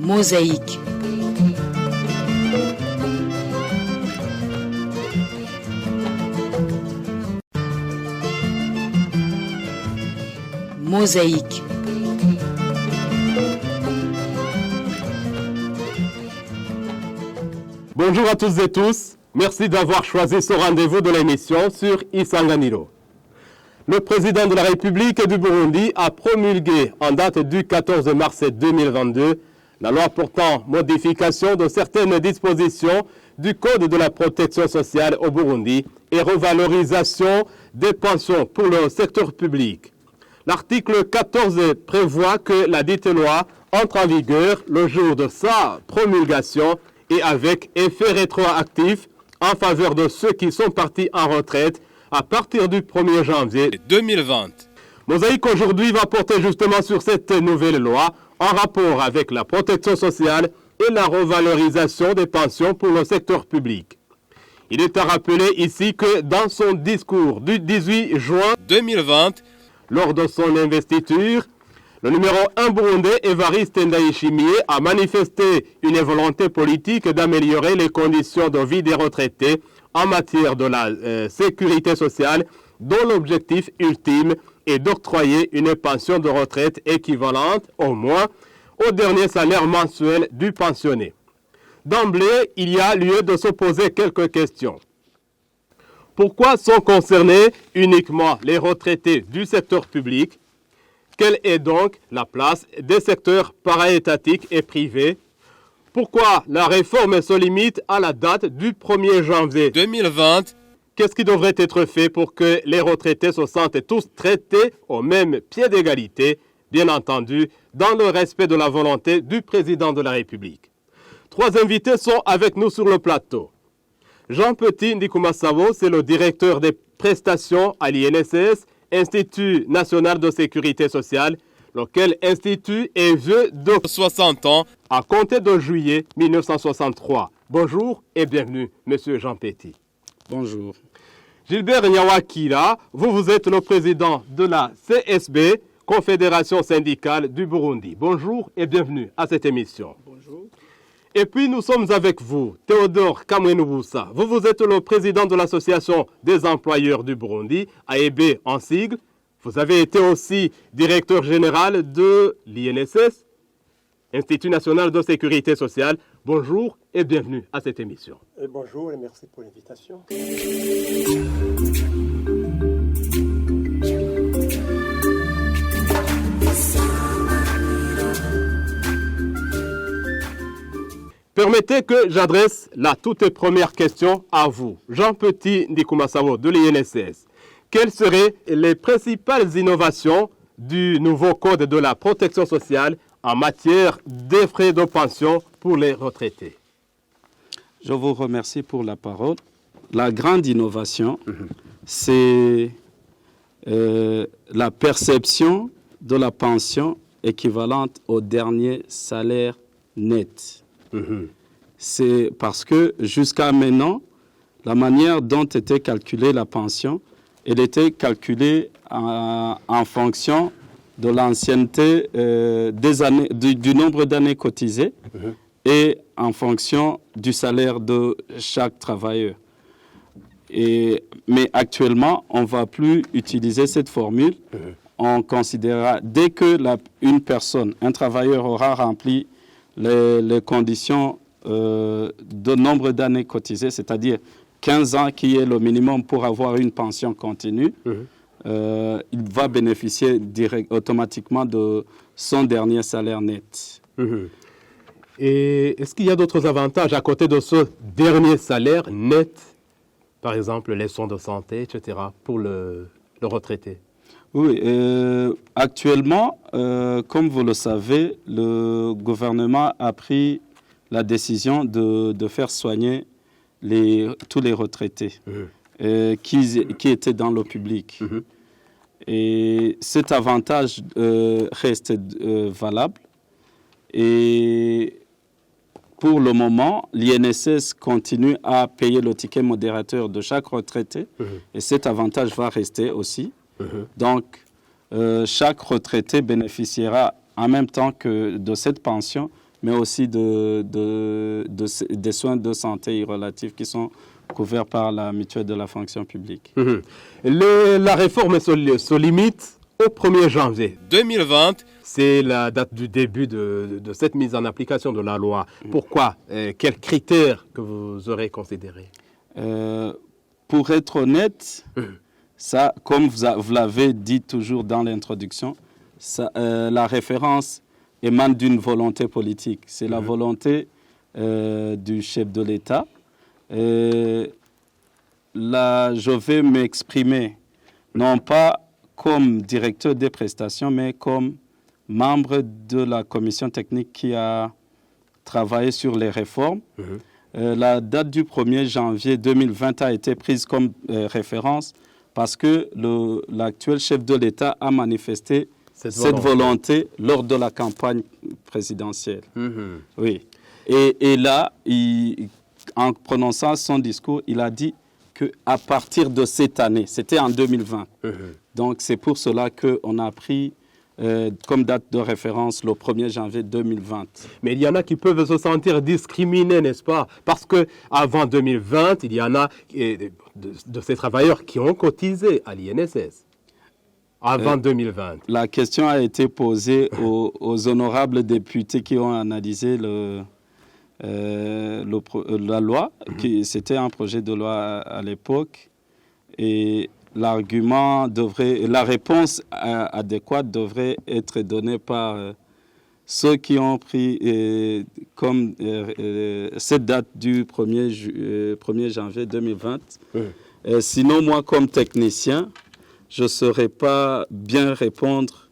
Mosaïque. Mosaïque. Bonjour à toutes et tous. Merci d'avoir choisi ce rendez-vous de l'émission sur Isanganiro. Le président de la République du Burundi a promulgué en date du 14 mars 2022 la loi portant modification de certaines dispositions du Code de la protection sociale au Burundi et revalorisation des pensions pour le secteur public. L'article 14 prévoit que la dite loi entre en vigueur le jour de sa promulgation et avec effet rétroactif en faveur de ceux qui sont partis en retraite à partir du 1er janvier 2020. Mosaïque aujourd'hui va porter justement sur cette nouvelle loi en rapport avec la protection sociale et la revalorisation des pensions pour le secteur public. Il est à rappeler ici que dans son discours du 18 juin 2020, lors de son investiture, le numéro 1 burundais, Evariste Ndayishimiye, a manifesté une volonté politique d'améliorer les conditions de vie des retraités en matière de la sécurité sociale, dont l'objectif ultime est d'octroyer une pension de retraite équivalente au moins au dernier salaire mensuel du pensionné. D'emblée, il y a lieu de se poser quelques questions. Pourquoi sont concernés uniquement les retraités du secteur public? Quelle est donc la place des secteurs paraétatiques et privés? Pourquoi la réforme se limite à la date du 1er janvier 2020? Qu'est-ce qui devrait être fait pour que les retraités se sentent tous traités au même pied d'égalité, bien entendu, dans le respect de la volonté du président de la République? Trois invités sont avec nous sur le plateau. Jean Petit Ndikumasabo, c'est le directeur des prestations à l'INSS, Institut national de sécurité sociale, lequel institut est vieux de 60 ans à compter de juillet 1963. Bonjour et bienvenue, Monsieur Jean Petit. Bonjour. Gilbert Nyawakira, vous êtes le président de la CSB, Confédération syndicale du Burundi. Bonjour et bienvenue à cette émission. Bonjour. Et puis nous sommes avec vous, Théodore Kamwenoubusa. Vous êtes le président de l'Association des employeurs du Burundi, AEB en sigle. Vous avez été aussi directeur général de l'INSS, Institut national de sécurité sociale. Bonjour et bienvenue à cette émission. Et bonjour et merci pour l'invitation. Permettez que j'adresse la toute première question à vous. Jean Petit Ndikumasabo de l'INSS. Quelles seraient les principales innovations du nouveau Code de la protection sociale en matière des frais de pension pour les retraités? Je vous remercie pour la parole. La grande innovation, c'est la perception de la pension équivalente au dernier salaire net. C'est parce que jusqu'à maintenant, la manière dont était calculée la pension, elle était calculée en fonction de l'ancienneté des années, du nombre d'années cotisées et en fonction du salaire de chaque travailleur. Mais actuellement, on ne va plus utiliser cette formule. On considérera, dès que une personne, un travailleur aura rempli les conditions de nombre d'années cotisées, c'est-à-dire 15 ans qui est le minimum pour avoir une pension continue, il va bénéficier automatiquement de son dernier salaire net. Et est-ce qu'il y a d'autres avantages à côté de ce dernier salaire net, par exemple les soins de santé, etc., pour le retraité? Oui, actuellement, comme vous le savez, le gouvernement a pris la décision de faire soigner tous les retraités qui étaient dans le public. Et cet avantage reste valable. Et pour le moment, l'INSS continue à payer le ticket modérateur de chaque retraité. Et cet avantage va rester aussi. Donc, chaque retraité bénéficiera en même temps que de cette pension mais aussi des soins de santé relatifs qui sont couverts par la mutuelle de la fonction publique. La réforme se limite au 1er janvier 2020. C'est la date du début de cette mise en application de la loi. Pourquoi? Quels critères que vous aurez considérés? Pour être honnête, ça, comme vous l'avez dit toujours dans l'introduction, la référence émane d'une volonté politique. C'est la volonté du chef de l'État. Là, je vais m'exprimer, non pas comme directeur des prestations, mais comme membre de la commission technique qui a travaillé sur les réformes. La date du 1er janvier 2020 a été prise comme référence parce que l'actuel chef de l'État a manifesté cette volonté lors de la campagne présidentielle. Oui. Et là, en prononçant son discours, il a dit qu'à partir de cette année, c'était en 2020. Donc c'est pour cela qu'on a pris comme date de référence le 1er janvier 2020. Mais il y en a qui peuvent se sentir discriminés, n'est-ce pas? Parce qu'avant 2020, il y en a de ces travailleurs qui ont cotisé à l'INSS. Avant 2020. La question a été posée aux honorables députés qui ont analysé la loi. C'était un projet de loi à l'époque. Et la réponse adéquate devrait être donnée par ceux qui ont pris comme cette date du 1er janvier 2020. Sinon, moi, comme technicien, je ne saurais pas bien répondre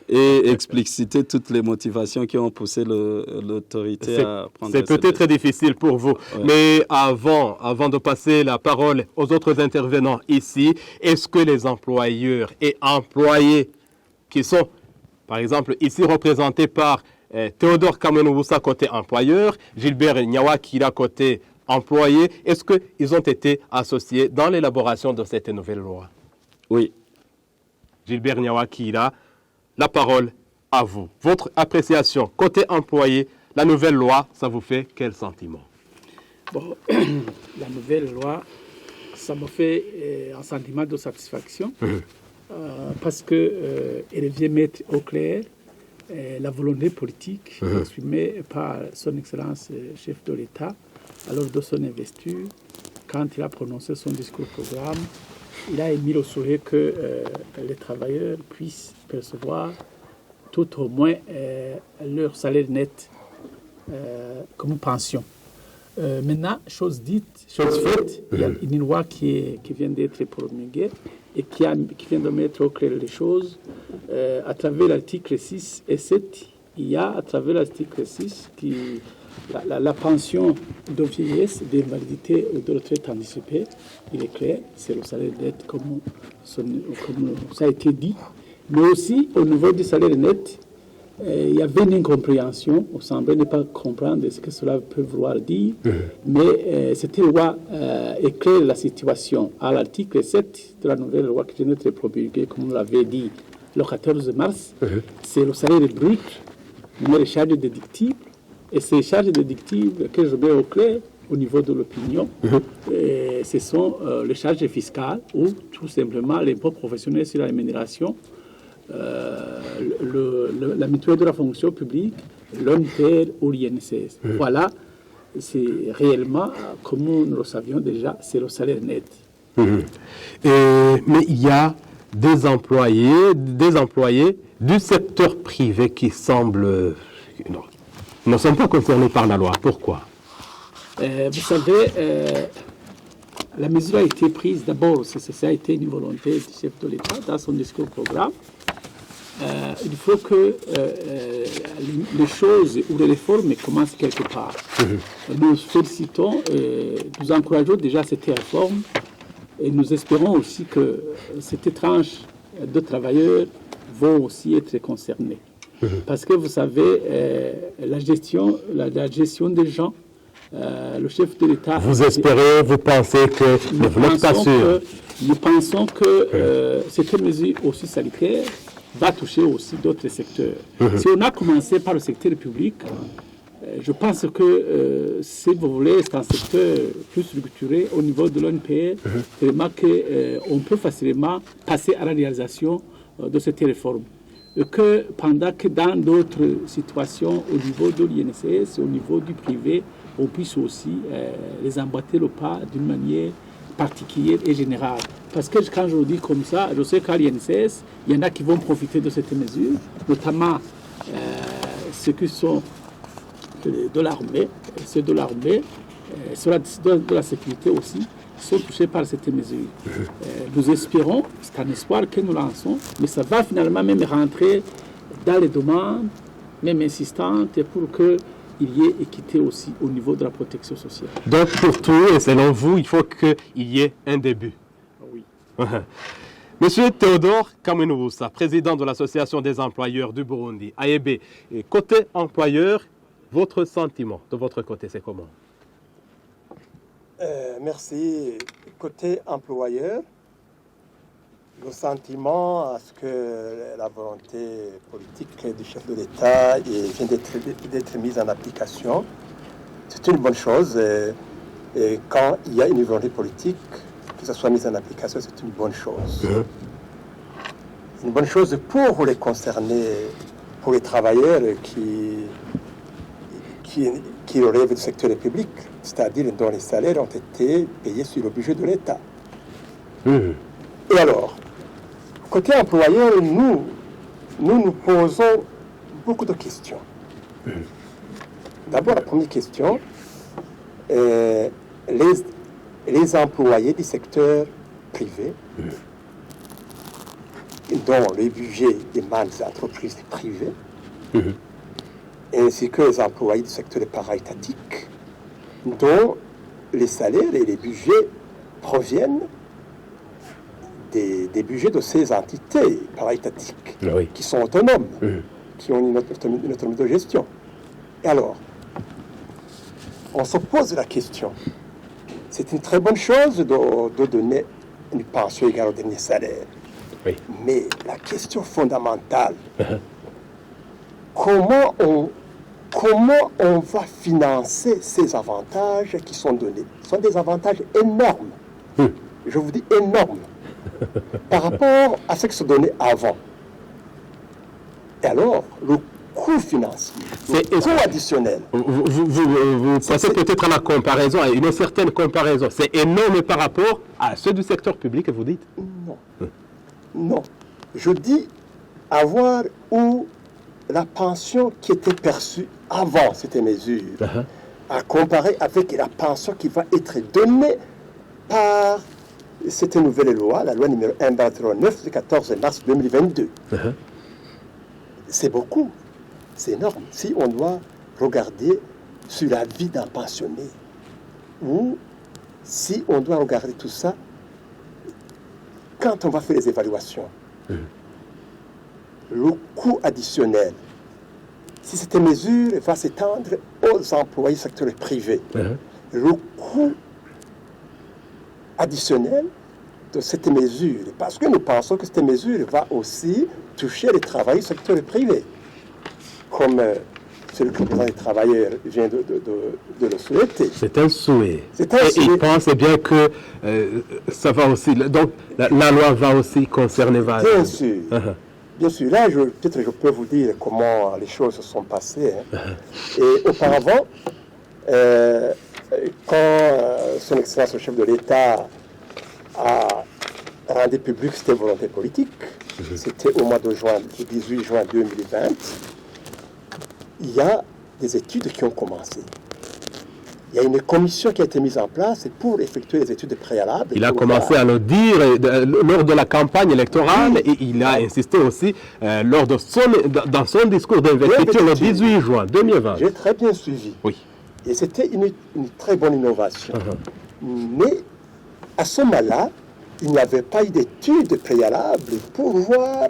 et expliciter toutes les motivations qui ont poussé l'autorité à prendre cette décision. C'est peut-être difficile pour vous, mais avant de passer la parole aux autres intervenants ici, est-ce que les employeurs et employés qui sont, par exemple, ici représentés par Théodore Kamenoussa côté employeur, Gilbert Nyawakira côté employé, est-ce qu'ils ont été associés dans l'élaboration de cette nouvelle loi? Oui. Gilbert Nyawakira, la parole à vous. Votre appréciation côté employé, la nouvelle loi, ça vous fait quel sentiment? Bon, la nouvelle loi, ça me fait un sentiment de satisfaction parce qu'elle vient mettre au clair la volonté politique exprimée par son Excellence chef de l'État lors de son investiture, quand il a prononcé son discours-programme. Il a émis le souhait que les travailleurs puissent percevoir tout au moins leur salaire net comme pension. Maintenant, chose dite, chose faite, il y a une loi qui vient d'être promulguée et qui vient de mettre au clair les choses. À travers l'article 6 et 7, il y a à travers l'article 6 la pension de vieillesse, d'invalidité ou de retraite anticipée, il est clair, c'est le salaire net comme ça a été dit. Mais aussi, au niveau du salaire net, il y avait une incompréhension. On semblait ne pas comprendre ce que cela peut vouloir dire. Mais cette loi éclaire la situation. À l'article 7 de la nouvelle loi qui vient d'être promulguée, comme on l'avait dit, le 14 mars, c'est le salaire brut, mais les charges déductibles. Et ces charges déductibles que je mets au clair au niveau de l'opinion, ce sont les charges fiscales ou tout simplement l'impôt professionnel sur la rémunération, la mutuelle de la fonction publique, l'ONPR ou l'INSS. Voilà, c'est réellement, comme nous le savions déjà, c'est le salaire net. Mais il y a des employés du secteur privé qui semblent... ne sont pas concernés par la loi. Pourquoi? Vous savez, la mesure a été prise d'abord, ça a été une volonté du chef de l'État dans son discours-programme. Il faut que les choses ou les réformes commencent quelque part. Nous félicitons, nous encourageons déjà cette réforme et nous espérons aussi que cette tranche de travailleurs vont aussi être concernés. Parce que vous savez, la gestion des gens, le chef de l'État... Vous espérez, vous pensez que vous n'êtes pas sûr? Nous pensons que cette mesure aussi sanitaire va toucher aussi d'autres secteurs. Si on a commencé par le secteur public, Je pense que, si vous voulez, c'est un secteur plus structuré au niveau de l'ONPR, vraiment qu'on peut facilement passer à la réalisation de cette réforme. Que pendant que dans d'autres situations, au niveau de l'INSS, au niveau du privé, on puisse aussi les emboîter le pas d'une manière particulière et générale. Parce que quand je le dis comme ça, je sais qu'à l'INSS, il y en a qui vont profiter de cette mesure, notamment ceux qui sont de l'armée, ceux de l'armée, ceux de la sécurité aussi, sont touchés par cette mesure. Nous espérons, c'est un espoir que nous lançons, mais ça va finalement même rentrer dans les demandes, même insistantes, pour qu'il y ait équité aussi au niveau de la protection sociale. Donc pour tout, et selon vous, il faut qu'il y ait un début. Oui. Monsieur Théodore Kamenoussa, président de l'Association des employeurs du Burundi, AEB, et côté employeur, votre sentiment de votre côté, c'est comment? Merci. Côté employeur, le sentiment à ce que la volonté politique du chef de l'État vient d'être mise en application, c'est une bonne chose. Et quand il y a une volonté politique, que ça soit mise en application, c'est une bonne chose. C'est une bonne chose pour les concernés, pour les travailleurs qui relèvent du secteur public, c'est-à-dire dont les salaires ont été payés sur le budget de l'État. Et alors, côté employeur, nous posons beaucoup de questions. D'abord, la première question, les employés du secteur privé, dont le budget émane des entreprises privées, ainsi que les employés du secteur para-étatique, dont les salaires et les budgets proviennent des budgets de ces entités para-étatiques, qui sont autonomes, qui ont une autonomie de gestion. Et alors, on se pose la question, c'est une très bonne chose de donner une pension égale au dernier salaire. Mais la question fondamentale, comment on va financer ces avantages qui sont donnés? Ce sont des avantages énormes. Je vous dis énormes. Par rapport à ce qui se donnait avant. Et alors, le coût financier, le coût additionnel. Vous passez peut-être à la comparaison, à une certaine comparaison. C'est énorme par rapport à ceux du secteur public, vous dites? Non. Non. Je dis avoir où la pension qui était perçue avant cette mesure, à comparer avec la pension qui va être donnée par cette nouvelle loi, la loi numéro 1/09 du 14 mars 2022. C'est beaucoup, c'est énorme. Si on doit regarder sur la vie d'un pensionné, ou si on doit regarder tout ça, quand on va faire les évaluations, le coût additionnel, si cette mesure va s'étendre aux employés du secteur privé, le coût additionnel de cette mesure, parce que nous pensons que cette mesure va aussi toucher les travailleurs du secteur privé, comme celui que le président des travailleurs vient de le souhaiter. C'est un souhait. C'est un souhait. Et il pense bien que ça va aussi, donc la loi va aussi concerner... Bien sûr. Bien sûr, là, peut-être je peux vous dire comment les choses se sont passées. Et auparavant, quand son Excellence le chef de l'État a rendu public cette volonté politique, c'était au mois de juin, le 18 juin 2020, il y a des études qui ont commencé. Il y a une commission qui a été mise en place pour effectuer les études préalables. Il a commencé à le dire lors de la campagne électorale et il a insisté aussi dans son discours d'investiture le 18 juin 2020. J'ai très bien suivi. Oui. Et c'était une très bonne innovation. Mais à ce moment-là, il n'y avait pas eu d'études préalables pour voir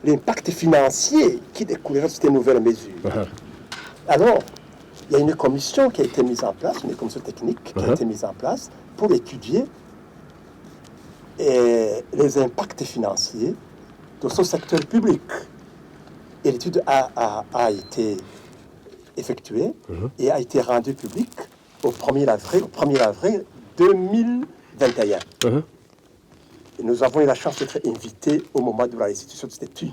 l'impact financier qui découlerait de ces nouvelles mesures. Alors, il y a une commission qui a été mise en place, une commission technique qui a été mise en place pour étudier les impacts financiers de ce secteur public. Et l'étude a été effectué et a été rendu public au 1er avril 2021. Et nous avons eu la chance d'être invités au moment de la restitution de cette étude.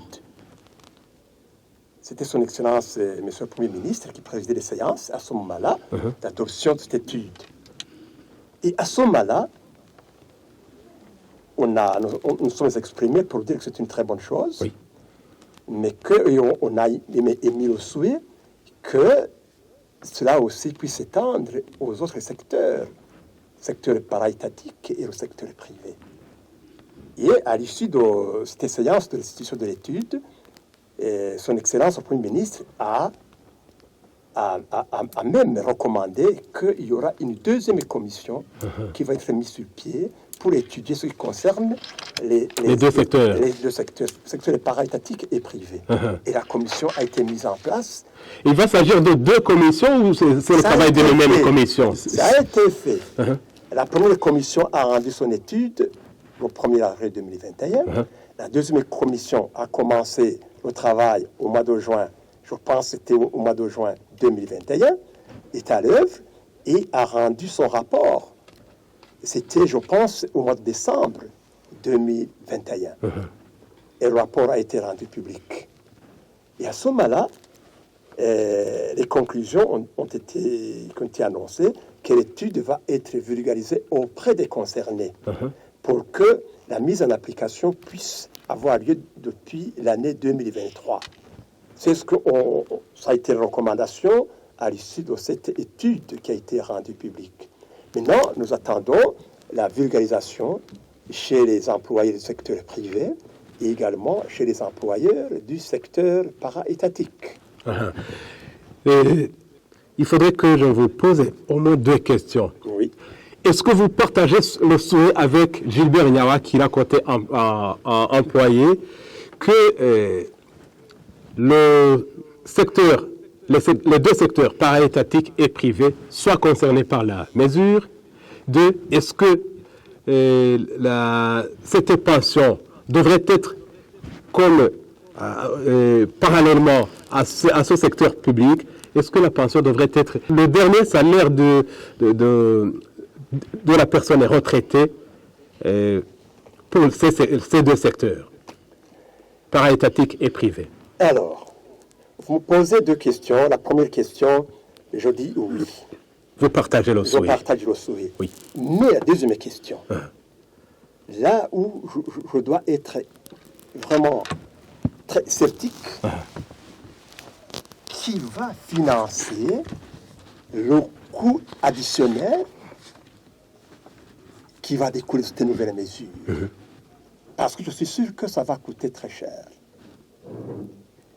C'était son Excellence, Monsieur le Premier ministre, qui présidait les séances à ce moment-là, d'adoption de cette étude. Et à ce moment-là, nous sommes exprimés pour dire que c'est une très bonne chose, mais qu'on a émis le souhait que cela aussi puisse s'étendre aux autres secteurs, secteur para-étatique et au secteur privé. Et à l'issue de cette séance de restitution de l'étude, son Excellence, le Premier ministre, a même recommandé qu'il y aura une deuxième commission qui va être mise sur pied pour étudier ce qui concerne les deux secteurs, le secteur para-étatique et privé. Et la commission a été mise en place. Il va s'agir de deux commissions ou c'est le travail de la même commission? Ça a été fait. La première commission a rendu son étude le 1er avril 2021. La deuxième commission a commencé le travail au mois de juin, je pense que c'était au mois de juin 2021, est à l'œuvre et a rendu son rapport. C'était, je pense, au mois de décembre 2021. Et le rapport a été rendu public. Et à ce moment-là, les conclusions ont été annoncées que l'étude va être vulgarisée auprès des concernés pour que la mise en application puisse avoir lieu depuis l'année 2023. C'est ça a été la recommandation à l'issue de cette étude qui a été rendue publique. Maintenant, nous attendons la vulgarisation chez les employés du secteur privé et également chez les employeurs du secteur para-étatique. Il faudrait que je vous pose au moins deux questions. Oui. Est-ce que vous partagez le souhait avec Gilbert Niawa, qui l'a côté employé, que les deux secteurs, para-étatique et privé, soient concernés par la mesure? Deux, est-ce que cette pension devrait être comme parallèlement à ce secteur public? Est-ce que la pension devrait être le dernier salaire de la personne retraitée pour ces deux secteurs, para-étatique et privé? Alors, vous me posez deux questions. La première question, je dis oui. Vous partagez le souhait? Je partage le souhait. Oui. Mais la deuxième question, là où je dois être vraiment très sceptique, qui va financer le coût additionnel qui va découler de cette nouvelle mesure? Parce que je suis sûr que ça va coûter très cher.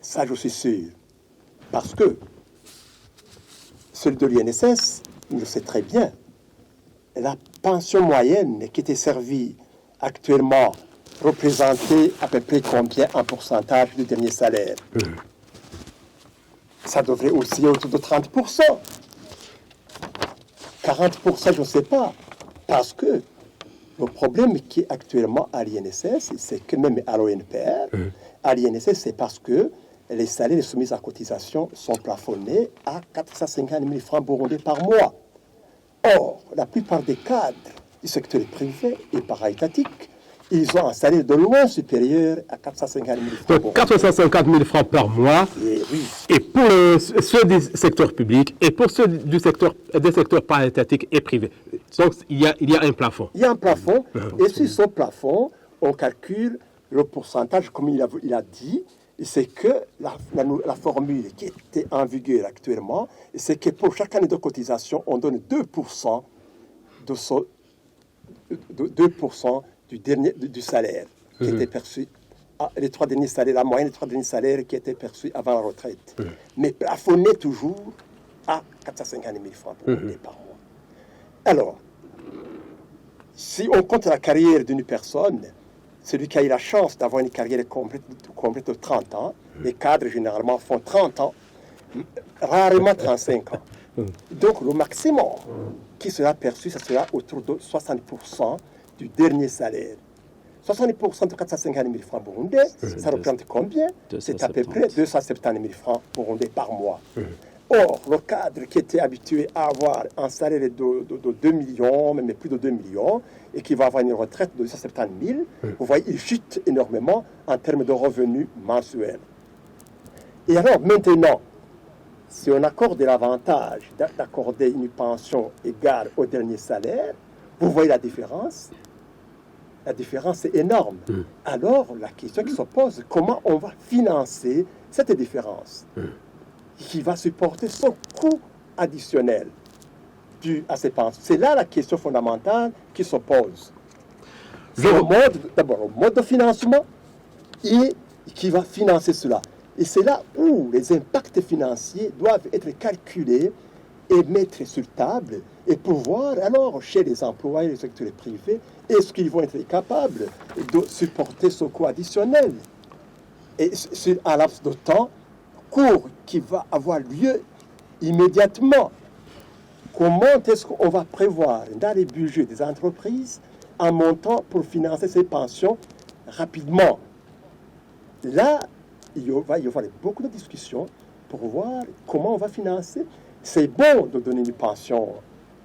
Ça, je suis sûr. Parce que celui de l'INSS, il le sait très bien, la pension moyenne qui était servie actuellement représentait à peu près combien en pourcentage du dernier salaire? Ça devrait aussi autour de 30%. 40%, je ne sais pas. Parce que le problème qui est actuellement à l'INSS, c'est que même à l'ONPR, à l'INSS, c'est parce que les salaires soumis à cotisation sont plafonnés à 450 000 francs burundais par mois. Or, la plupart des cadres du secteur privé et para-étatique, ils ont un salaire de loin supérieur à 450 000 francs. Donc 450 000 francs par mois. Et, oui. Et pour ceux du secteur public et pour ceux des secteurs para-étatiques et privés. Donc il y a un plafond. Il y a un plafond. Et sur ce plafond, on calcule le pourcentage, comme il a dit, c'est que la formule qui était en vigueur actuellement, c'est que pour chaque année de cotisation, on donne 2% du salaire qui était perçu, les 3 derniers salaires, la moyenne des 3 derniers salaires qui étaient perçus avant la retraite. Mais plafonné toujours à 450 000 francs par mois. Alors, si on compte la carrière d'une personne, celui qui a eu la chance d'avoir une carrière complète de 30 ans, les cadres généralement font 30 ans, rarement 35 ans. Donc le maximum qui sera perçu, ça sera autour de 60% du dernier salaire. 60% de 450 000 francs burundais, ça représente combien? C'est à peu près 270 000 francs burundais par mois. Or, le cadre qui était habitué à avoir un salaire de 2 millions, même plus de 2 millions, et qui va avoir une retraite de 170 000, vous voyez, il chute énormément en termes de revenus mensuels. Et alors, maintenant, si on accorde l'avantage d'accorder une pension égale au dernier salaire, vous voyez la différence. La différence est énorme. Alors, la question qui se pose, comment on va financer cette différence qui va supporter son coût additionnel dû à ces pensions? C'est là la question fondamentale qui se pose. C'est d'abord le mode de financement et qui va financer cela. Et c'est là où les impacts financiers doivent être calculés et mettre sur table et pouvoir, alors, chez les employés du secteur privé, est-ce qu'ils vont être capables de supporter ce coût additionnel? Et c'est un laps de temps court qui va avoir lieu immédiatement. Comment est-ce qu'on va prévoir dans les budgets des entreprises un montant pour financer ces pensions rapidement? Là, il va y avoir beaucoup de discussions pour voir comment on va financer. C'est bon de donner une pension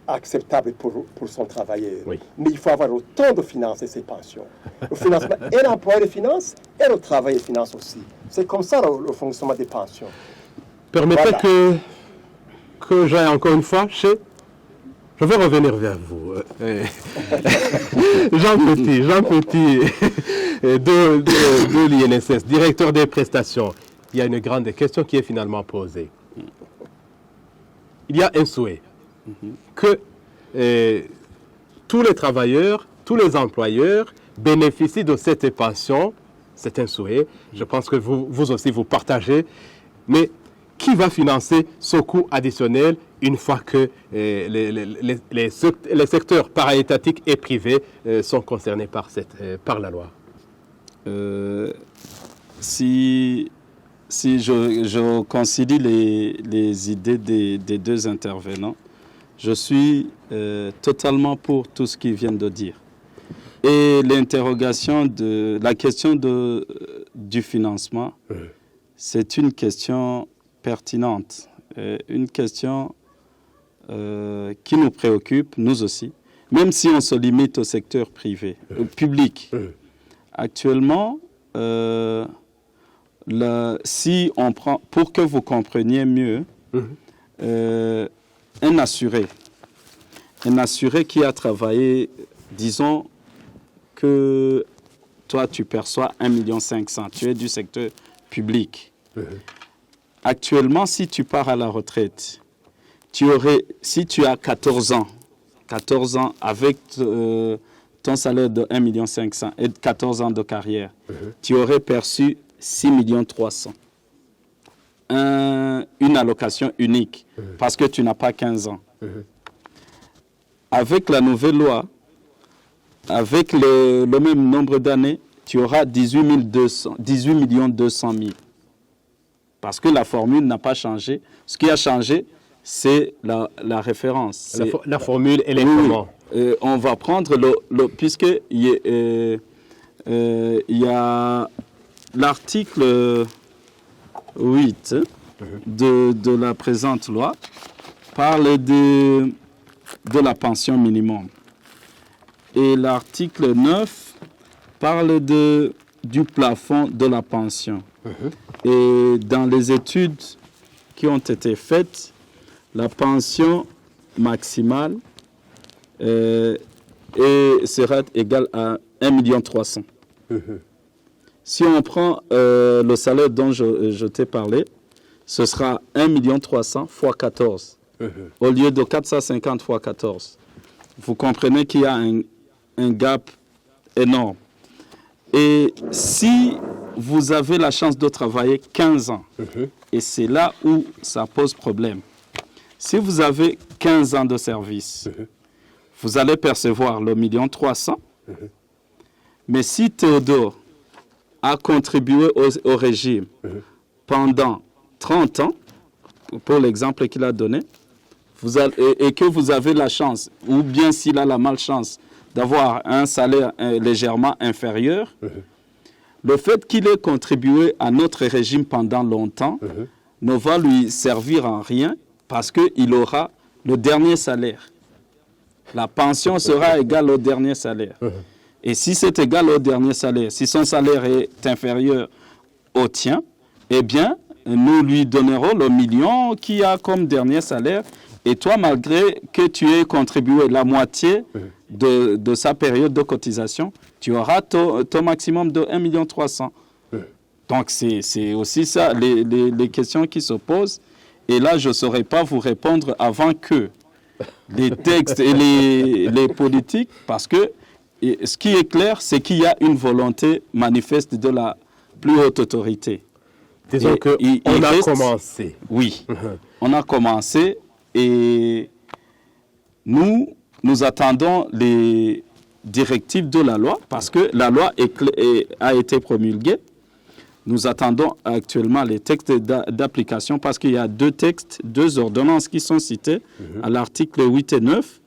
acceptable pour son travailleur, oui. Mais il faut avoir le temps de financer ces pensions. Le financement, et l'emploi les finance, et le travail les finance aussi. C'est comme ça le fonctionnement des pensions. Permettez Voilà. que j'aille encore une fois chez... Je vais revenir vers vous. Jean Petit de l'INSS, directeur des prestations. Il y a une grande question qui est finalement posée. Il y a un souhait que tous les travailleurs, tous les employeurs bénéficient de cette pension. C'est un souhait. Je pense que vous aussi, vous partagez. Mais qui va financer ce coût additionnel une fois que les secteurs para-étatiques et privés sont concernés par la loi? Si je considère les idées des deux intervenants, je suis totalement pour tout ce qu'ils viennent de dire. Et la question du financement, c'est une question pertinente, une question qui nous préoccupe, nous aussi, même si on se limite au secteur privé, au public. Actuellement, si on prend, pour que vous compreniez mieux, un assuré qui a travaillé, disons que toi tu perçois 1,5 million, tu es du secteur public. Actuellement, si tu pars à la retraite, si tu as 14 ans avec ton salaire de 1,5 million et 14 ans de carrière, tu aurais perçu 6,3 millions. Une allocation unique, parce que tu n'as pas 15 ans. Avec la nouvelle loi, avec le même nombre d'années, tu auras 18 200 000. Parce que la formule n'a pas changé. Ce qui a changé, c'est la référence. La formule, elle est comment? On va prendre puisqu'il y a l'article 8 de la présente loi parle de la pension minimum. Et l'article 9 parle du plafond de la pension. Et dans les études qui ont été faites, la pension maximale sera égale à 1,3 million. Si on prend le salaire dont je t'ai parlé, ce sera 1,3 million fois 14, au lieu de 450 fois 14. Vous comprenez qu'il y a un gap énorme. Et si vous avez la chance de travailler 15 ans, et c'est là où ça pose problème. Si vous avez 15 ans de service, vous allez percevoir le 1,3 million. Mais si Théodore a contribué au régime pendant 30 ans, pour l'exemple qu'il a donné, et que vous avez la chance, ou bien s'il a la malchance d'avoir un salaire légèrement inférieur, le fait qu'il ait contribué à notre régime pendant longtemps ne va lui servir en rien parce qu'il aura le dernier salaire. La pension sera égale au dernier salaire. Et si c'est égal au dernier salaire, si son salaire est inférieur au tien, eh bien, nous lui donnerons le million qui a comme dernier salaire. Et toi, malgré que tu aies contribué la moitié de sa période de cotisation, tu auras ton maximum de 1 300 000. Donc, c'est aussi ça, les questions qui se posent. Et là, je ne saurais pas vous répondre avant que les textes et les politiques, parce que ce qui est clair, c'est qu'il y a une volonté manifeste de la plus haute autorité. Disons qu'on a commencé. Oui, on a commencé et nous attendons les directives de la loi parce que la loi a été promulguée. Nous attendons actuellement les textes d'application parce qu'il y a 2 textes, 2 ordonnances qui sont citées à l'article 8 et 9.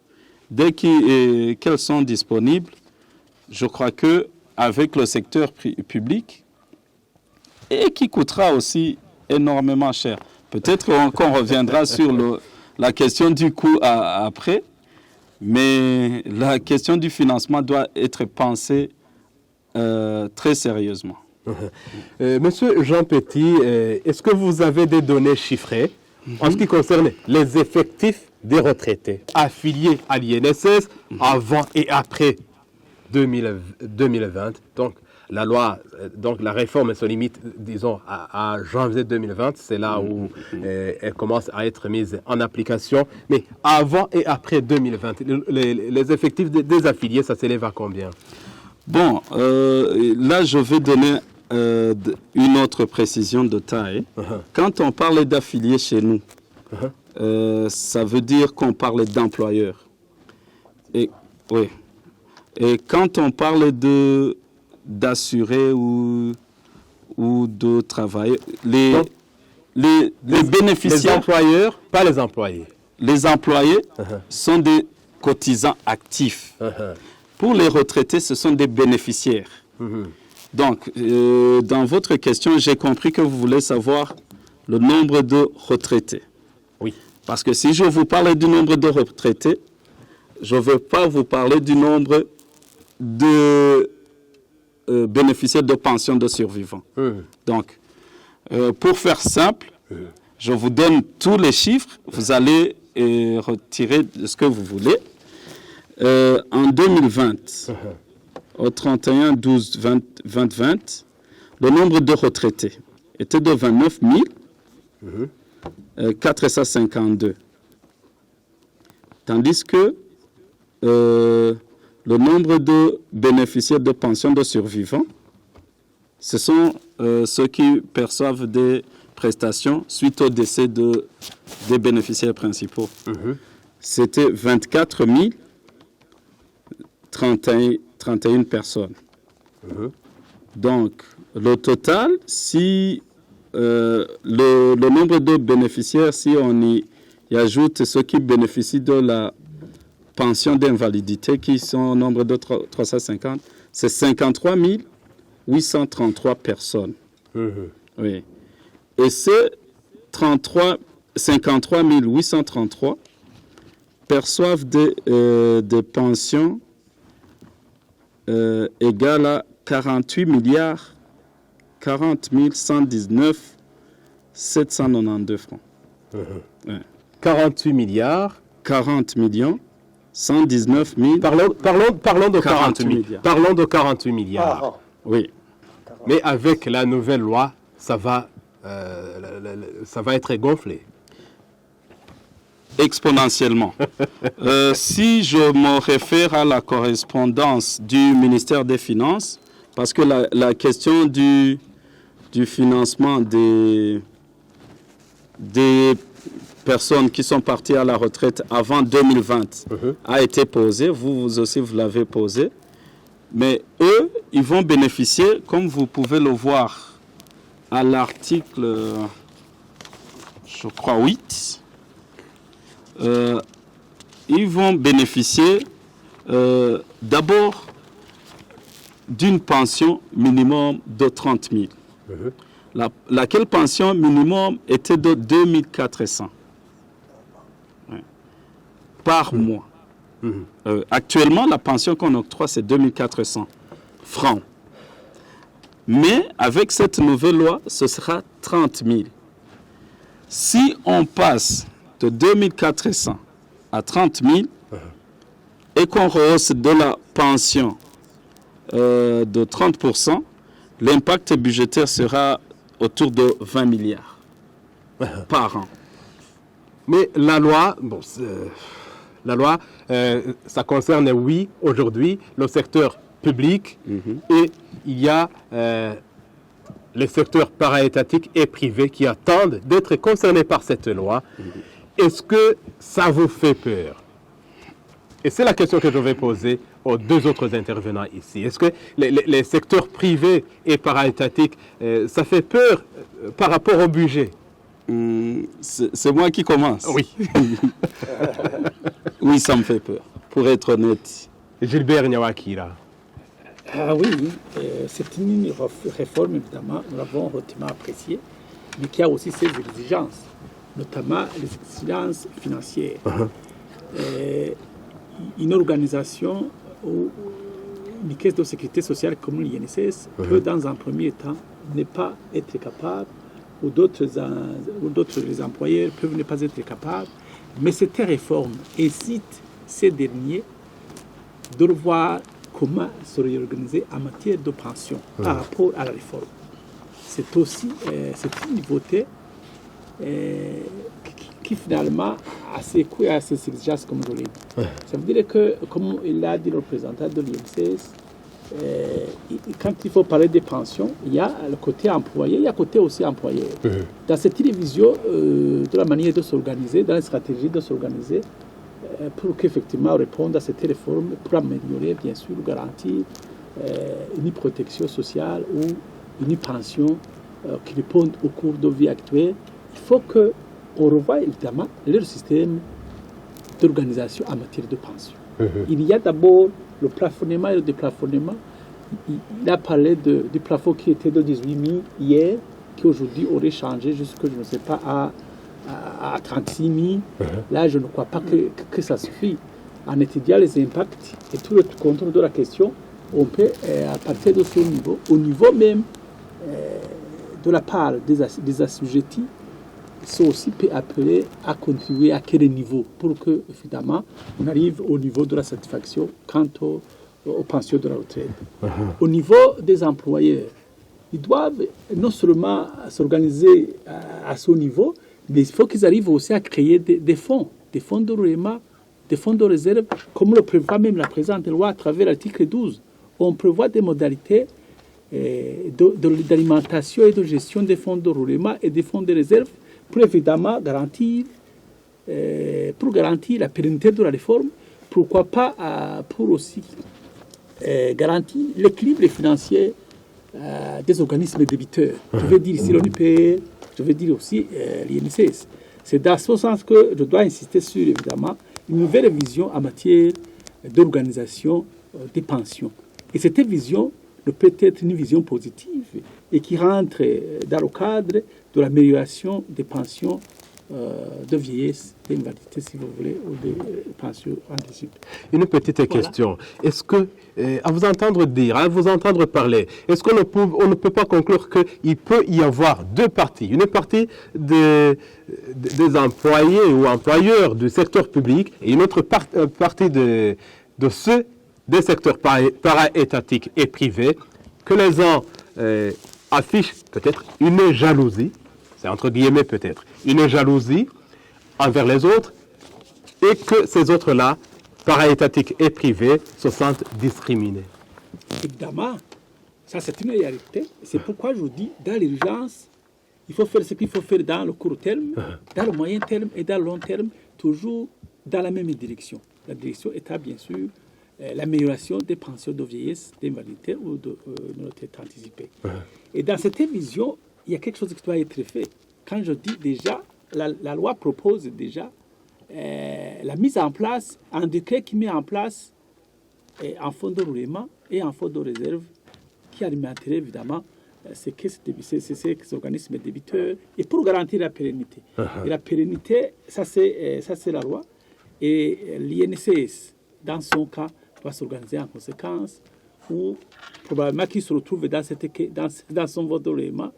Dès qu'elles sont disponibles, je crois qu'avec le secteur public, et qui coûtera aussi énormément cher. Peut-être qu'on reviendra sur la question du coût après, mais la question du financement doit être pensée très sérieusement. Monsieur Jean Petit, est-ce que vous avez des données chiffrées en ce qui concerne les effectifs des retraités affiliés à l'INSS avant et après 2020? Donc, la loi, donc la réforme se limite, disons, à janvier 2020. C'est là où elle commence à être mise en application. Mais avant et après 2020, les effectifs des affiliés, ça s'élève à combien? Bon, là, je vais donner une autre précision de taille. Quand on parle d'affiliés chez nous, ça veut dire qu'on parle d'employeurs. Et quand on parle d'assurés ou de travailleurs, les bénéficiaires... Les employeurs, pas les employés. Les employés sont des cotisants actifs. Pour les retraités, ce sont des bénéficiaires. Donc, dans votre question, j'ai compris que vous voulez savoir le nombre de retraités. Oui. Parce que si je vous parle du nombre de retraités, je ne veux pas vous parler du nombre de bénéficiaires de pension de survivants. Donc, pour faire simple, je vous donne tous les chiffres. Vous allez retirer ce que vous voulez. En 2020, au 31-12-2020, le nombre de retraités était de 29 452. Tandis que le nombre de bénéficiaires de pension de survivants, ce sont ceux qui perçoivent des prestations suite au décès des bénéficiaires principaux. C'était 24 031 personnes. Donc, le total, si le nombre de bénéficiaires, si on y ajoute ceux qui bénéficient de la pension d'invalidité, qui sont au nombre de 350, c'est 53 833 personnes. Oui. Et ces 53 833 perçoivent des pensions égales à 40 119 792 francs. 48 milliards. 40 millions 119 000. Parlons de 48 milliards. Parlons de 48 milliards. Oui. Mais avec la nouvelle loi, ça va être gonflé. Exponentiellement. Si je me réfère à la correspondance du ministère des Finances, parce que la question du financement des personnes qui sont parties à la retraite avant 2020 a été posée, vous aussi vous l'avez posée, mais eux, ils vont bénéficier, comme vous pouvez le voir à l'article, je crois, 8, ils vont bénéficier d'abord d'une pension minimum de 30 000. laquelle pension minimum était de 2400 par mois. Actuellement, la pension qu'on octroie, c'est 2400 francs. Mais avec cette nouvelle loi, ce sera 30 000. Si on passe de 2400 à 30 000 et qu'on rehausse de la pension de 30%, l'impact budgétaire sera autour de 20 milliards par an. Mais la loi, ça concerne, oui, aujourd'hui, le secteur public et il y a les secteurs para-étatiques et privés qui attendent d'être concernés par cette loi. Est-ce que ça vous fait peur? Et c'est la question que je vais poser aux deux autres intervenants ici. Est-ce que les secteurs privés et para-étatiques, ça fait peur par rapport au budget? C'est moi qui commence. Oui. Oui, ça me fait peur, pour être honnête. Gilbert Nyawakira. Ah oui, c'est une réforme, évidemment, nous l'avons hautement appréciée, mais qui a aussi ses exigences, notamment les exigences financières. Une organisation ou une caisse de sécurité sociale comme l'INSS peut, dans un premier temps, ne pas être capable, ou d'autres employeurs peuvent ne pas être capables, mais cette réforme incite ces derniers de revoir comment se réorganiser en matière de pension par rapport à la réforme. C'est aussi c'est une nouveauté qui finalement a ses coûts et a ses exigences, comme je l'ai dit. Ça veut dire que, comme il l'a dit le représentant de l'INSS, quand il faut parler des pensions, il y a le côté employé, il y a le côté aussi employeur. Dans cette division de la manière de s'organiser, dans la stratégie de s'organiser, pour qu'effectivement on réponde à cette réforme, pour améliorer, bien sûr, garantir une protection sociale ou une pension qui répondent au cours de vie actuelle, il faut qu'on revoie évidemment leur système d'organisation en matière de pension. Il y a d'abord le plafonnement et le déplafonnement. Il a parlé du plafond qui était de 18 000 hier, qui aujourd'hui aurait changé jusque, je ne sais pas, à 36 000. Là, je ne crois pas que ça suffit. En étudiant les impacts et tout le contrôle de la question, on peut, à partir de ce niveau, au niveau même de la part des assujettis, sont aussi appelés à contribuer à quel niveau pour que, évidemment, on arrive au niveau de la satisfaction quant aux pensions de la retraite. Au niveau des employeurs, ils doivent non seulement s'organiser à ce niveau, mais il faut qu'ils arrivent aussi à créer des fonds de roulement, des fonds de réserve, comme le prévoit même la présente loi à travers l'article 12. On prévoit des modalités d'alimentation et de gestion des fonds de roulement et des fonds de réserve pour évidemment garantir la pérennité de la réforme, pourquoi pas pour aussi garantir l'équilibre financier des organismes débiteurs. Je veux dire ici l'ONUPR, je veux dire aussi l'INSS. C'est dans ce sens que je dois insister sur, évidemment, une nouvelle vision en matière d'organisation des pensions. Et cette vision ne peut être une vision positive et qui rentre dans le cadre de l'amélioration des pensions de vieillesse, d'invalidité, si vous voulez, ou des pensions anticipées. Une petite question. Est-ce que, à vous entendre dire, à vous entendre parler, est-ce qu'on ne peut pas conclure qu'il peut y avoir deux parties? Une partie des employés ou employeurs du secteur public et une autre partie de ceux des secteurs para-étatiques et privés que les uns affichent peut-être une jalousie, c'est entre guillemets peut-être, une jalousie envers les autres, et que ces autres-là, para-étatiques et privés, se sentent discriminés. Évidemment, ça c'est une réalité. C'est pourquoi je vous dis, dans l'urgence, il faut faire ce qu'il faut faire dans le court terme, dans le moyen terme et dans le long terme, toujours dans la même direction. La direction étant bien sûr l'amélioration des pensions de vieillesse, d'invalidité ou de retraite anticipée. Et dans cette vision, il y a quelque chose qui doit être fait. Quand je dis déjà, la loi propose déjà la mise en place, un décret qui met en place un fonds de roulement et un fonds de réserve qui alimenterait évidemment ces organismes débiteurs, et pour garantir la pérennité. Et la pérennité, ça c'est la loi. Et l'INSS, dans son cas, va s'organiser en conséquence, ou probablement qu'il se retrouve dans son fonds de roulement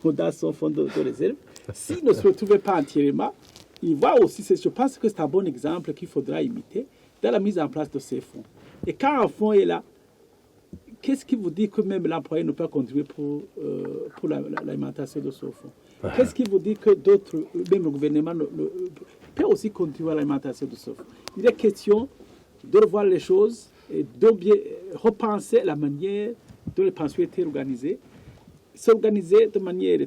ou dans son fonds de réserve. S'il ne se retrouve pas entièrement, il va aussi, je pense que c'est un bon exemple qu'il faudra imiter dans la mise en place de ces fonds. Et quand un fonds est là, qu'est-ce qui vous dit que même l'employé ne peut pas contribuer pour l'alimentation de ce fonds? Qu'est-ce qui vous dit que d'autres, même le gouvernement, peut aussi contribuer à l'alimentation de ce fonds? Il est question de revoir les choses et de bien repenser la manière dont les pensions étaient organisées, s'organiser de manière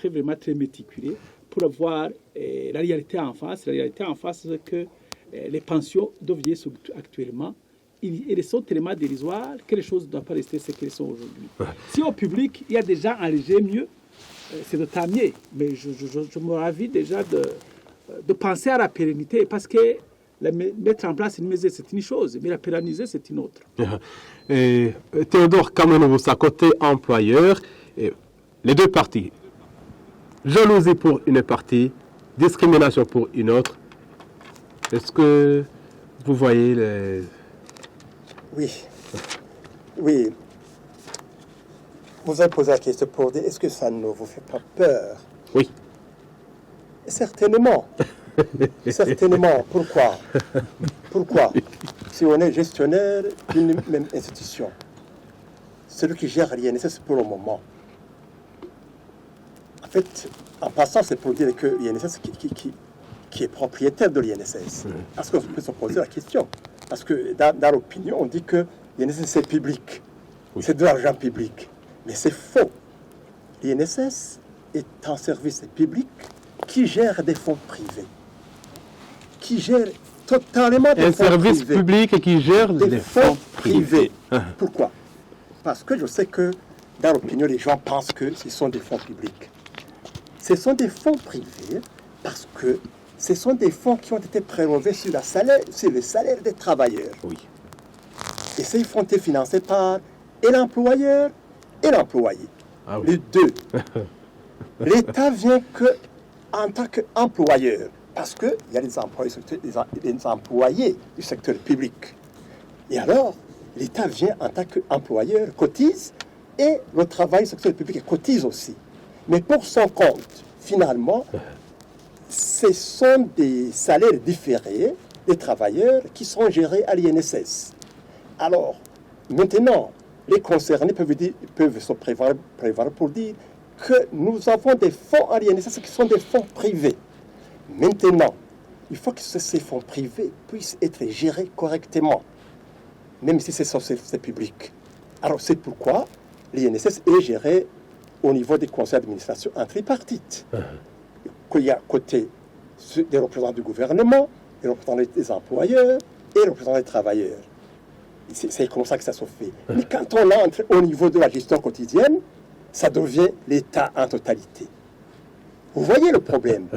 vraiment très méticulée pour avoir la réalité en face. La réalité en face, c'est que les pensions deviennent actuellement, elles sont tellement dérisoires que les choses ne doivent pas rester ce qu'elles sont aujourd'hui. Si au public, il y a des gens enragés mieux, c'est de tant mieux. Mais je me ravis déjà de penser à la pérennité, parce que mettre en place une mesure, c'est une chose, mais la pérenniser, c'est une autre. Et Théodore Kamenovousa, côté employeur, les deux parties, jalousie pour une partie, discrimination pour une autre. Est-ce que vous voyez les... Oui. Vous avez posé la question pour dire, est-ce que ça ne vous fait pas peur? Oui. Certainement. Certainement. Pourquoi? Si on est gestionnaire d'une même institution, celui qui gère l'INSS pour le moment, en fait, en passant, c'est pour dire que l'INSS qui est propriétaire de l'INSS. Est-ce qu'on peut se poser la question? Parce que dans l'opinion, on dit que l'INSS c'est public, c'est de l'argent public. Mais c'est faux. L'INSS est un service public qui gère des fonds privés. Qui gère totalement des fonds privés. Un service public qui gère des fonds privés. Pourquoi? Parce que je sais que dans l'opinion, les gens pensent que ce sont des fonds publics. Ce sont des fonds privés parce que ce sont des fonds qui ont été prélevés sur le salaire des travailleurs. Oui. Et ces fonds étaient financés par et l'employeur et l'employé. Ah oui. Les deux. L'État vient que en tant qu'employeur, parce qu'il y a les employés du secteur public. Et alors, l'État vient en tant qu'employeur, cotise, et le travail du secteur public cotise aussi. Mais pour son compte, finalement, ce sont des salaires différés des travailleurs qui sont gérés à l'INSS. Alors, maintenant, les concernés peuvent se prévoir pour dire que nous avons des fonds à l'INSS qui sont des fonds privés. Maintenant, il faut que ces fonds privés puissent être gérés correctement, même si c'est public. Alors, c'est pourquoi l'INSS est géré au niveau des conseils d'administration en tripartite. Qu'il y a côté des représentants du gouvernement, des représentants des employeurs et des représentants des travailleurs. C'est comme ça que ça se fait. Mais quand on entre au niveau de la gestion quotidienne, ça devient l'État en totalité. Vous voyez le problème.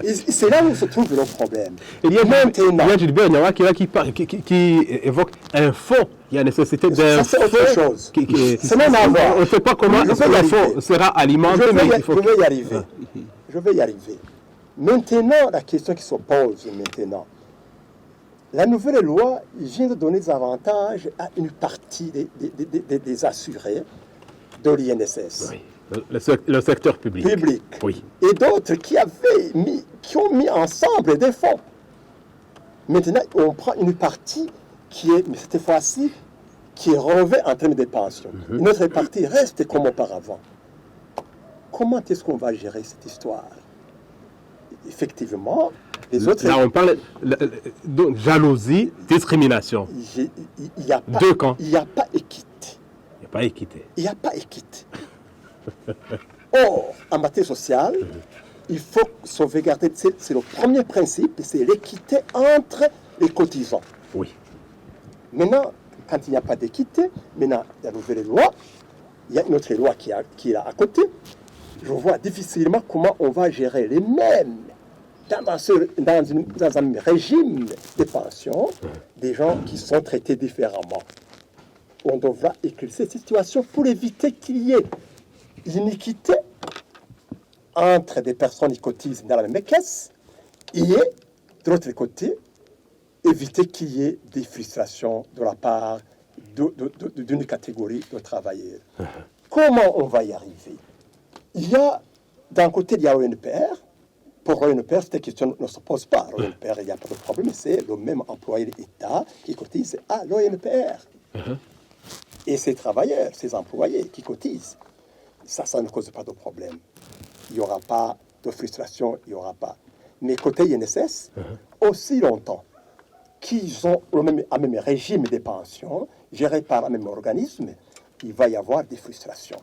C'est là où se trouve le problème. Il y a Gilbert Niawa qui évoque un fonds. Il y a nécessité d'un fonds. C'est autre chose. C'est même à voir. On ne sait pas comment le fonds sera alimenté. Je vais y arriver. Maintenant, la question qui se pose maintenant. La nouvelle loi vient de donner des avantages à une partie des assurés de l'INSS. Oui. Le secteur public. Oui. Et d'autres qui ont mis ensemble des fonds. Maintenant, on prend une partie qui est, mais cette fois-ci, qui est relevée en termes de pensions. Une autre partie reste comme auparavant. Comment est-ce qu'on va gérer cette histoire? Effectivement, les autres... Là, on parle de jalousie, discrimination. Deux camps. Il n'y a pas équité. Il n'y a pas équité. Il n'y a pas équité. Or, en matière sociale, il faut sauvegarder, c'est le premier principe, c'est l'équité entre les cotisants. Oui. Maintenant, quand il n'y a pas d'équité, maintenant, il y a une nouvelle loi, il y a une autre loi qui est là à côté. Je vois difficilement comment on va gérer les mêmes dans un régime de pension des gens qui sont traités différemment. On devra éclaircir cette situation pour éviter qu'il y ait iniquité entre des personnes qui cotisent dans la même caisse et, de l'autre côté, éviter qu'il y ait des frustrations de la part d'une catégorie de travailleurs. Comment on va y arriver? Il y a, d'un côté, il y a l'ONPR. Pour l'ONPR, cette question ne se pose pas. L'ONPR, il n'y a pas de problème, c'est le même employé de l'État qui cotise à l'ONPR. Et ces travailleurs, ces employés qui cotisent, ça ne cause pas de problème. Il n'y aura pas de frustration, il n'y aura pas. Mais côté INSS, aussi longtemps qu'ils ont le même régime de pension, géré par un même organisme, il va y avoir des frustrations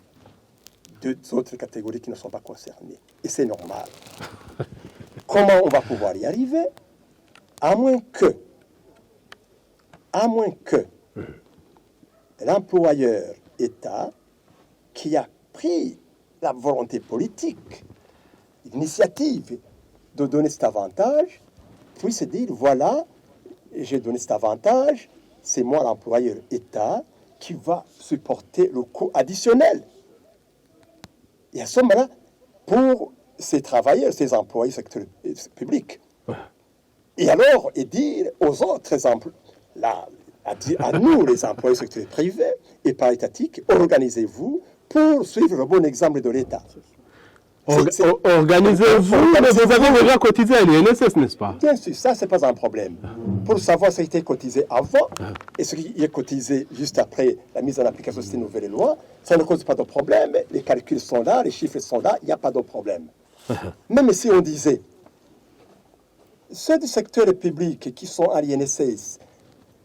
d'autres catégories qui ne sont pas concernées. Et c'est normal. Comment on va pouvoir y arriver? À moins que l'employeur État, qui a pris la volonté politique, l'initiative de donner cet avantage, puisse dire, voilà, j'ai donné cet avantage, c'est moi l'employeur État qui va supporter le coût additionnel. Et à ce moment-là, pour ces travailleurs, ces employés du secteur public, et alors, et dire aux autres exemples, à nous, les employés du secteur privé et paritatique, organisez-vous pour suivre le bon exemple de l'État. Organisez-vous, mais vous avez déjà cotisé à l'INSS, n'est-ce pas? Bien sûr, ça, ce n'est pas un problème. Pour savoir ce qui a été cotisé avant et ce qui est cotisé juste après la mise en application de ces nouvelles lois, ça ne cause pas de problème. Les calculs sont là, les chiffres sont là, il n'y a pas de problème. Même si on disait, ceux du secteur public qui sont à l'INSS,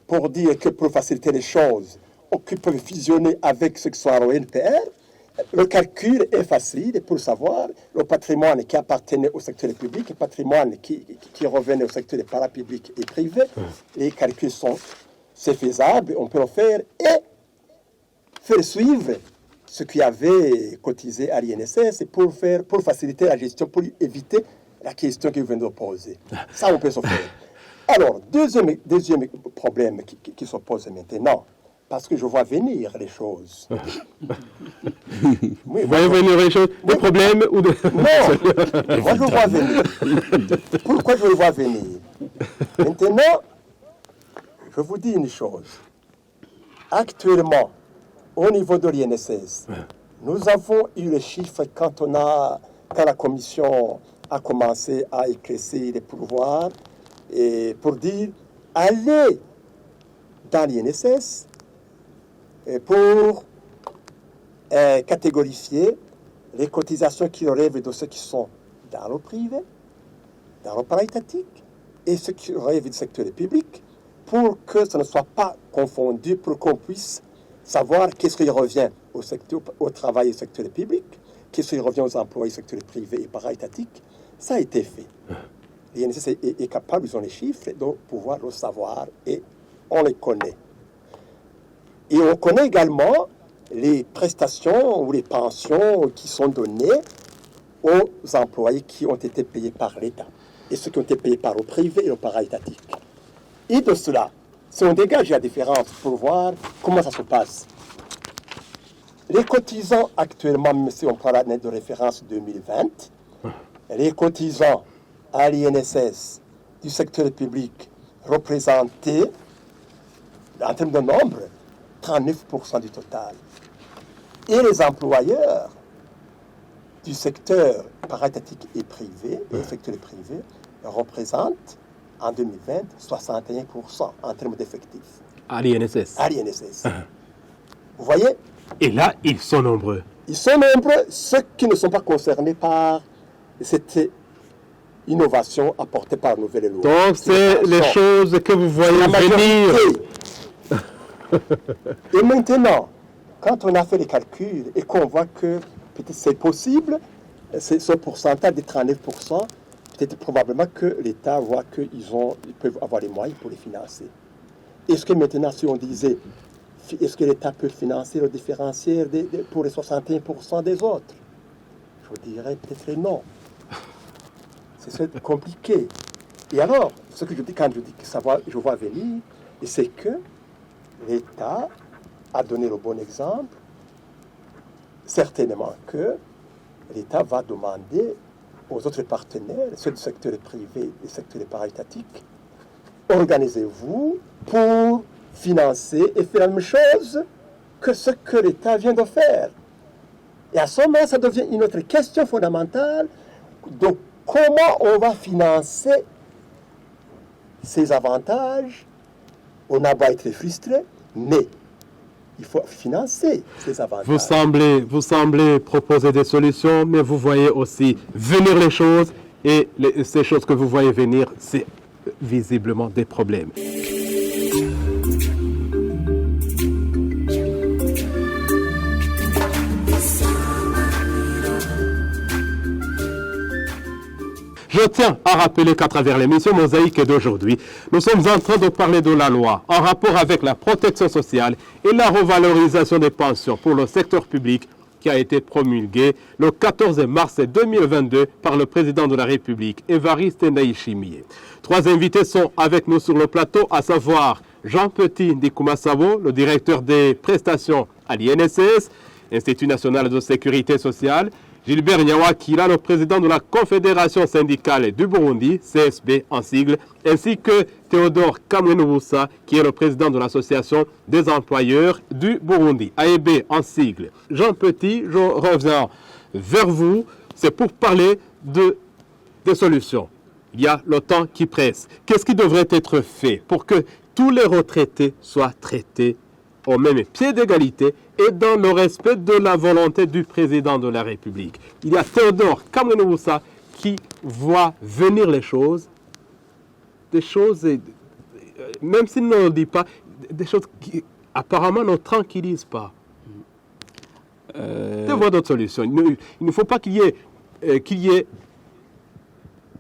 pour dire que pour faciliter les choses, ou qui peuvent fusionner avec ceux qui sont à l'ONPR, le calcul est facile pour savoir le patrimoine qui appartenait au secteur public, le patrimoine qui revenait au secteur parapublic et privé. Les calculs c'est faisable, on peut le faire et faire suivre ce qui avait cotisé à l'INSS pour faciliter la gestion, pour éviter la question que vous venez de poser. Ça, on peut se faire. Alors, deuxième problème qui se pose maintenant, parce que je vois venir les choses. Oui, vous voyez venir les choses, des problèmes ou de... Non, moi je vois venir. Pourquoi je le vois venir? Maintenant, je vous dis une chose. Actuellement, au niveau de l'INSS, nous avons eu les chiffres quand la commission a commencé à éclaircir les pouvoirs et pour dire, allez dans l'INSS pour catégorifier les cotisations qui relèvent de ceux qui sont dans le privé, dans le paritatique, et ceux qui relèvent du secteur public, pour que ce ne soit pas confondu, pour qu'on puisse savoir qu'est-ce qui revient au travail du secteur public, qu'est-ce qui revient aux employés du secteur privé et paritatique. Ça a été fait. L'INSS est capable, ils ont les chiffres, de pouvoir le savoir, et on les connaît. Et on connaît également les prestations ou les pensions qui sont données aux employés qui ont été payés par l'État et ceux qui ont été payés par le privé et le paritatique. Et de cela, si on dégage la différence pour voir comment ça se passe, les cotisants actuellement, même si on prend l'année de référence 2020, les cotisants à l'INSS du secteur public représentaient, en termes de nombre, 39% du total. Et les employeurs du secteur paritatique et privé, et le secteur privé, représentent en 2020 61% en termes d'effectifs. À l'INSS. À l'INSS. Vous voyez? Et là, ils sont nombreux. Ils sont nombreux, ceux qui ne sont pas concernés par cette innovation apportée par la nouvelle loi. Donc, c'est les choses que vous voyez venir. Et maintenant, quand on a fait les calculs et qu'on voit que peut-être c'est possible, ce pourcentage de 39%, peut-être probablement que l'État voit qu'ils peuvent avoir les moyens pour les financer. Est-ce que maintenant, si on disait, est-ce que l'État peut financer le différentiel pour les 61% des autres? Je dirais peut-être non. C'est compliqué. Et alors, ce que je dis quand je dis que je vois venir, c'est que l'État a donné le bon exemple certainement que l'État va demander aux autres partenaires, ceux du secteur privé et du secteur paraétatique, organisez-vous pour financer et faire la même chose que ce que l'État vient de faire. Et à ce moment, ça devient une autre question fondamentale de comment on va financer ces avantages. On a beau être frustré, mais il faut financer ces avantages. Vous semblez proposer des solutions, mais vous voyez aussi venir les choses, et ces choses que vous voyez venir, c'est visiblement des problèmes. Je tiens à rappeler qu'à travers l'émission Mosaïque d'aujourd'hui, nous sommes en train de parler de la loi en rapport avec la protection sociale et la revalorisation des pensions pour le secteur public qui a été promulguée le 14 mars 2022 par le président de la République, Évariste Ndayishimiye. 3 invités sont avec nous sur le plateau, à savoir Jean Petit Ndikumasabo, le directeur des prestations à l'INSS, Institut national de sécurité sociale, Gilbert Nyawakila, le président de la Confédération syndicale du Burundi, CSB en sigle, ainsi que Théodore Kamwenoussa, qui est le président de l'Association des employeurs du Burundi, AEB en sigle. Jean Petit, je reviens vers vous, c'est pour parler des solutions. Il y a le temps qui presse. Qu'est-ce qui devrait être fait pour que tous les retraités soient traités au même pied d'égalité et dans le respect de la volonté du président de la République? Il y a Théodore Kamwenoussa qui voit venir les choses, des choses, même s'il ne le dit pas, des choses qui apparemment ne tranquillisent pas. Il y a d'autres solutions. Il ne faut pas qu'il y ait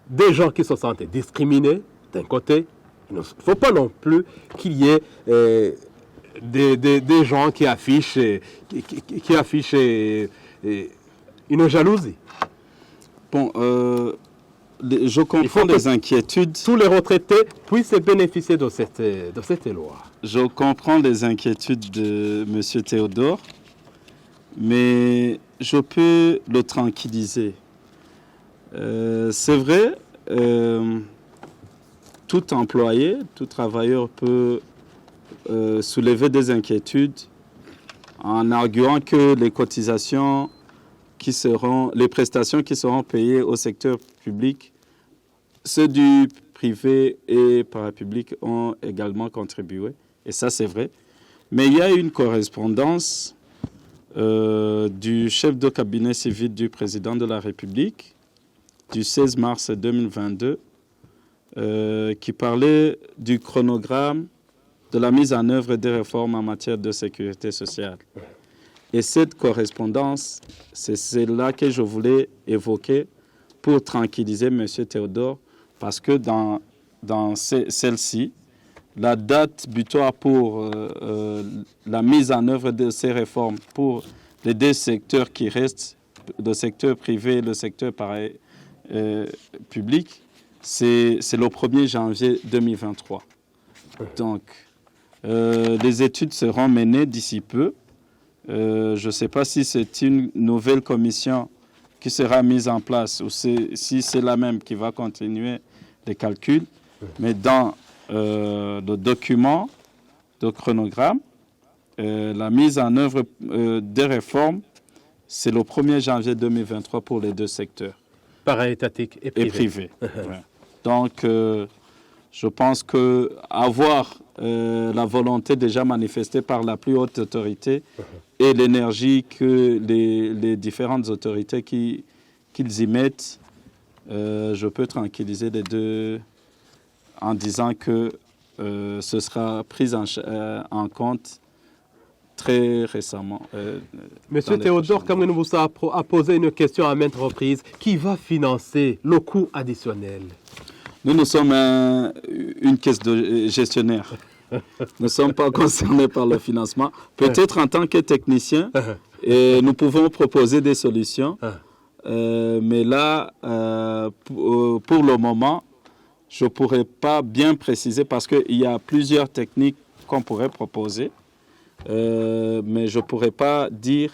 des gens qui se sentent discriminés d'un côté. Il ne faut pas non plus qu'il y ait des gens qui affichent une jalousie. Bon, je comprends des inquiétudes. Tous les retraités puissent bénéficier de cette loi. Je comprends les inquiétudes de M. Théodore, mais je peux le tranquilliser. C'est vrai, tout employé, tout travailleur peut soulever des inquiétudes en arguant que les cotisations les prestations qui seront payées au secteur public, ceux du privé et parapublic ont également contribué. Et ça, c'est vrai. Mais il y a une correspondance du chef de cabinet civil du président de la République du 16 mars 2022 qui parlait du chronogramme de la mise en œuvre des réformes en matière de sécurité sociale. Et cette correspondance, c'est celle-là que je voulais évoquer pour tranquilliser M. Théodore, parce que dans celle-ci, la date butoir pour la mise en œuvre de ces réformes pour les 2 secteurs qui restent, le secteur privé et le secteur public, c'est le 1er janvier 2023. Donc, les études seront menées d'ici peu. Je ne sais pas si c'est une nouvelle commission qui sera mise en place ou si c'est la même qui va continuer les calculs. Mais dans le document de chronogramme, la mise en œuvre des réformes, c'est le 1er janvier 2023 pour les 2 secteurs. Paraétatique et privé. Ouais. Donc, je pense qu'avoir la volonté déjà manifestée par la plus haute autorité et l'énergie que les différentes autorités qu'ils y mettent, je peux tranquilliser les 2 en disant que ce sera pris en compte très récemment. Monsieur Théodore Kamwenoussa a posé une question à maintes reprises. Qui va financer le coût additionnel? Nous sommes une caisse de gestionnaire. Nous ne sommes pas concernés par le financement. Peut-être en tant que technicien, nous pouvons proposer des solutions. Mais là, pour le moment, je ne pourrais pas bien préciser parce qu'il y a plusieurs techniques qu'on pourrait proposer. Mais je ne pourrais pas dire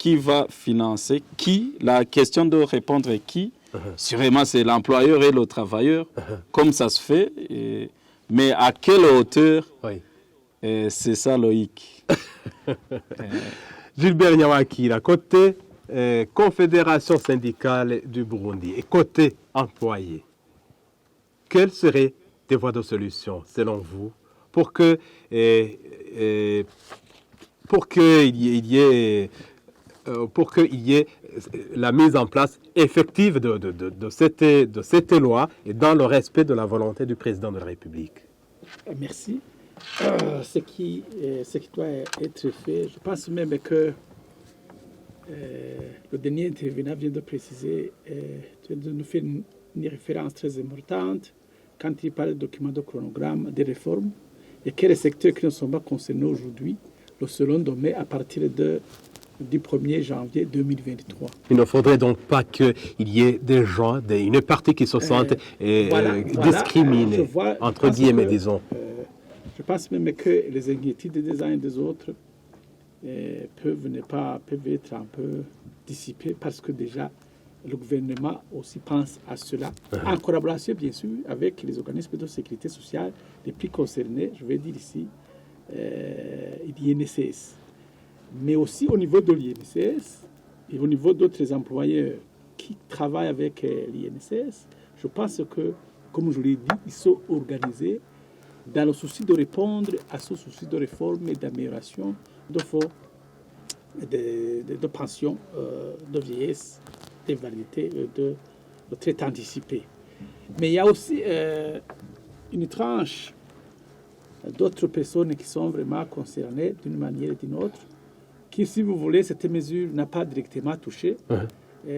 qui va financer qui? La question de répondre qui? Sûrement, c'est l'employeur et le travailleur, comme ça se fait. Mais à quelle hauteur? Oui. C'est ça, Loïc. Gilbert Nyawakira, côté Confédération syndicale du Burundi et côté employé, quelles seraient des voies de solution, selon vous, pour qu'il y ait la mise en place effective de cette loi et dans le respect de la volonté du président de la République? Merci. Ce qui doit être fait, je pense même que le dernier intervenant vient de préciser, de nous faire une référence très importante quand il parle de documents de chronogramme, des réformes, et quels secteurs qui ne sont pas concernés aujourd'hui le seront nommés à partir du 1er janvier 2023. Il ne faudrait donc pas qu'il y ait des gens, une partie qui se sentent discriminés, entre guillemets, disons. Je pense même que les inquiétudes des uns et des autres peuvent être un peu dissipées parce que déjà le gouvernement aussi pense à cela, en collaboration bien sûr avec les organismes de sécurité sociale les plus concernés, je vais dire ici, l'INSS. Mais aussi au niveau de l'INSS et au niveau d'autres employeurs qui travaillent avec l'INSS, je pense que, comme je l'ai dit, ils sont organisés dans le souci de répondre à ce souci de réforme et d'amélioration de fonds de pension, de vieillesse, de validité, de traite anticipée. Mais il y a aussi une tranche d'autres personnes qui sont vraiment concernées d'une manière ou d'une autre, qui, si vous voulez, cette mesure n'a pas directement touché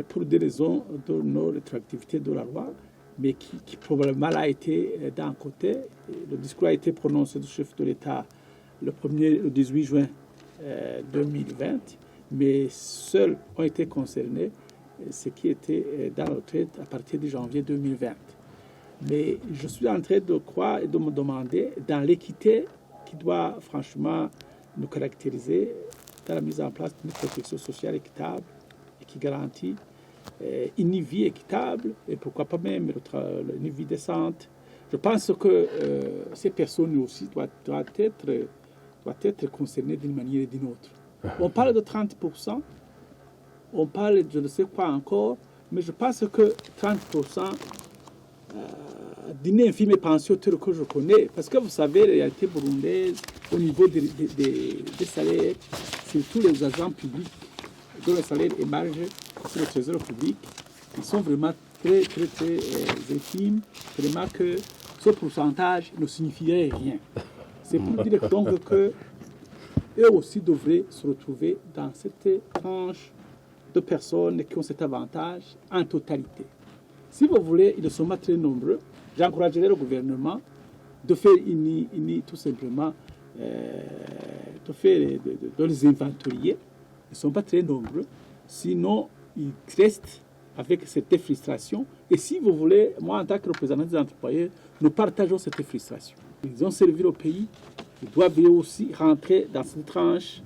pour des raisons de non-rétroactivité de la loi, mais qui probablement a été d'un côté. Le discours a été prononcé du chef de l'État le 18 juin 2020, mais seuls ont été concernés ceux qui étaient dans la retraite à partir de janvier 2020. Mais je suis en train de croire et de me demander, dans l'équité qui doit franchement nous caractériser, dans la mise en place d'une protection sociale équitable et qui garantit une vie équitable et pourquoi pas même une vie décente. Je pense que ces personnes aussi doivent être concernées d'une manière ou d'une autre. On parle de 30%, on parle de je ne sais quoi encore, mais je pense que 30% d'une infime pension telle que je connais, parce que vous savez, la réalité burundaise, au niveau des salaires, surtout les agents publics, dont le salaire émerge sur le trésor public, ils sont vraiment très infimes, vraiment que ce pourcentage ne signifierait rien. C'est pour dire donc que eux aussi devraient se retrouver dans cette tranche de personnes qui ont cet avantage en totalité. Si vous voulez, ils ne sont pas très nombreux. J'encouragerais le gouvernement de faire tout simplement de les inventorier. Ils ne sont pas très nombreux. Sinon, ils restent avec cette frustration. Et si vous voulez, moi, en tant que représentant des employeurs, nous partageons cette frustration. Ils ont servi au pays. Ils doivent aussi rentrer dans cette tranche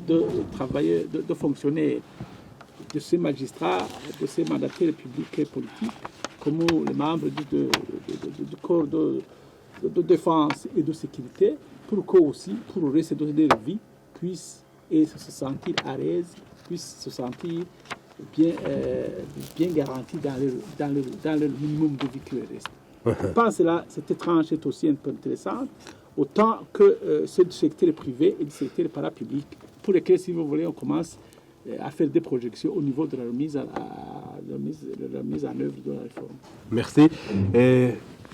de travailleurs, de fonctionnaires, de ces magistrats, de ces mandataires publics et politiques, comme les membres du corps de défense et de sécurité, pour qu'eux aussi, pour le reste de leur vie, puissent se sentir à l'aise, puissent se sentir bien garantis dans le minimum de vie qui leur reste. Je pense que là, cette tranche est aussi un peu intéressante, autant que celle du secteur privé et du secteur parapublic, pour lesquels, si vous voulez, on commence à faire des projections au niveau de la mise en œuvre de la réforme. Merci.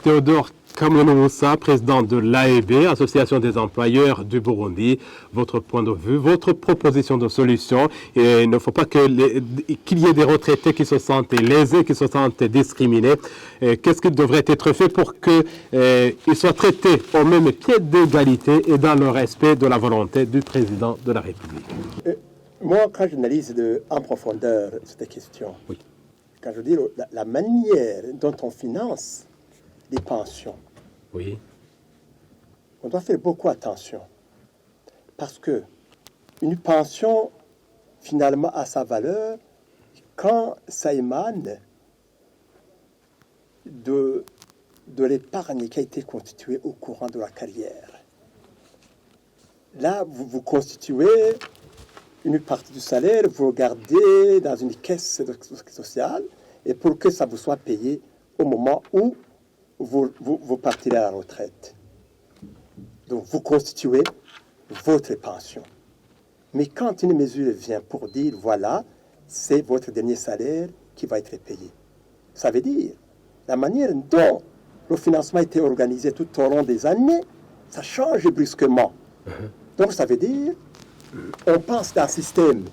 Théodore Kamono-Moussa, président de l'AEB, Association des employeurs du Burundi, votre point de vue, votre proposition de solution. Et il ne faut pas qu'il y ait des retraités qui se sentent lésés, qui se sentent discriminés. Qu'est-ce qui devrait être fait pour qu'ils soient traités au même pied d'égalité et dans le respect de la volonté du président de la République? Moi, quand j'analyse en profondeur cette question, oui. Quand je dis la manière dont on finance les pensions, oui. On doit faire beaucoup attention. Parce que une pension finalement a sa valeur quand ça émane de l'épargne qui a été constituée au courant de la carrière. Là, vous constituez une partie du salaire, vous regardez dans une caisse sociale, et pour que ça vous soit payé au moment où vous partirez à la retraite. Donc, vous constituez votre pension. Mais quand une mesure vient pour dire, voilà, c'est votre dernier salaire qui va être payé, ça veut dire la manière dont le financement a été organisé tout au long des années, ça change brusquement. Donc, ça veut dire, on pense d'un système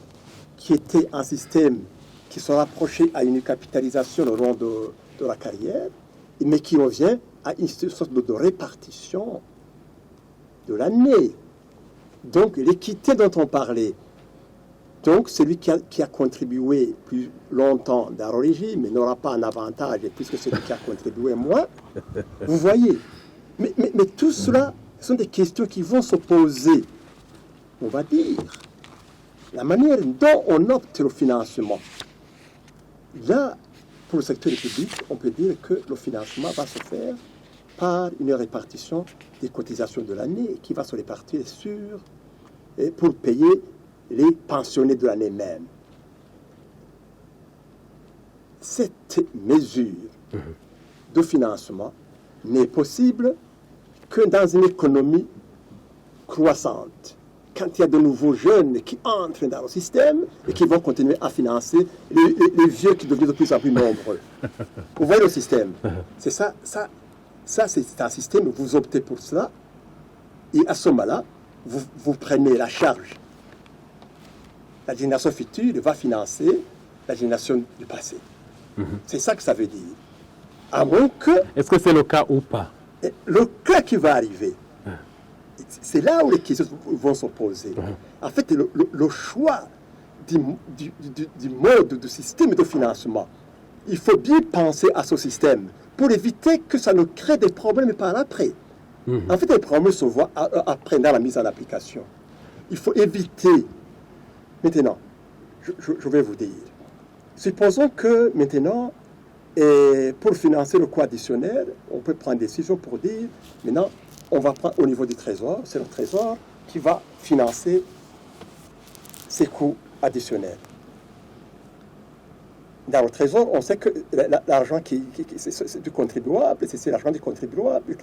qui était un système qui se rapprochait à une capitalisation au long de la carrière, mais qui revient à une sorte de répartition de l'année. Donc, l'équité dont on parlait, donc celui qui a contribué plus longtemps dans le régime n'aura pas un avantage, puisque celui qui a contribué moins, vous voyez. Mais tout cela sont des questions qui vont se poser, on va dire, la manière dont on opte le financement. Là, pour le secteur public, on peut dire que le financement va se faire par une répartition des cotisations de l'année qui va se répartir pour payer les pensionnés de l'année même. Cette mesure de financement n'est possible que dans une économie croissante. Quand il y a de nouveaux jeunes qui entrent dans le système et qui vont continuer à financer les vieux qui deviennent de plus en plus nombreux. Vous voyez le système? C'est ça c'est un système, vous optez pour cela, et à ce moment-là, vous prenez la charge. La génération future va financer la génération du passé. C'est ça que ça veut dire. À moins que... Est-ce que c'est le cas ou pas? Le cas qui va arriver, c'est là où les questions vont s'opposer. En fait, le choix du mode, du système de financement, il faut bien penser à ce système pour éviter que ça ne crée des problèmes par après. En fait, les problèmes se voient après dans la mise en application. Il faut éviter. Maintenant, je vais vous dire. Supposons que maintenant, pour financer le coût additionnel, on peut prendre une décision pour dire, maintenant, on va prendre au niveau du Trésor, c'est le Trésor qui va financer ces coûts additionnels. Dans le Trésor, on sait que l'argent c'est du contribuable, c'est l'argent du contribuable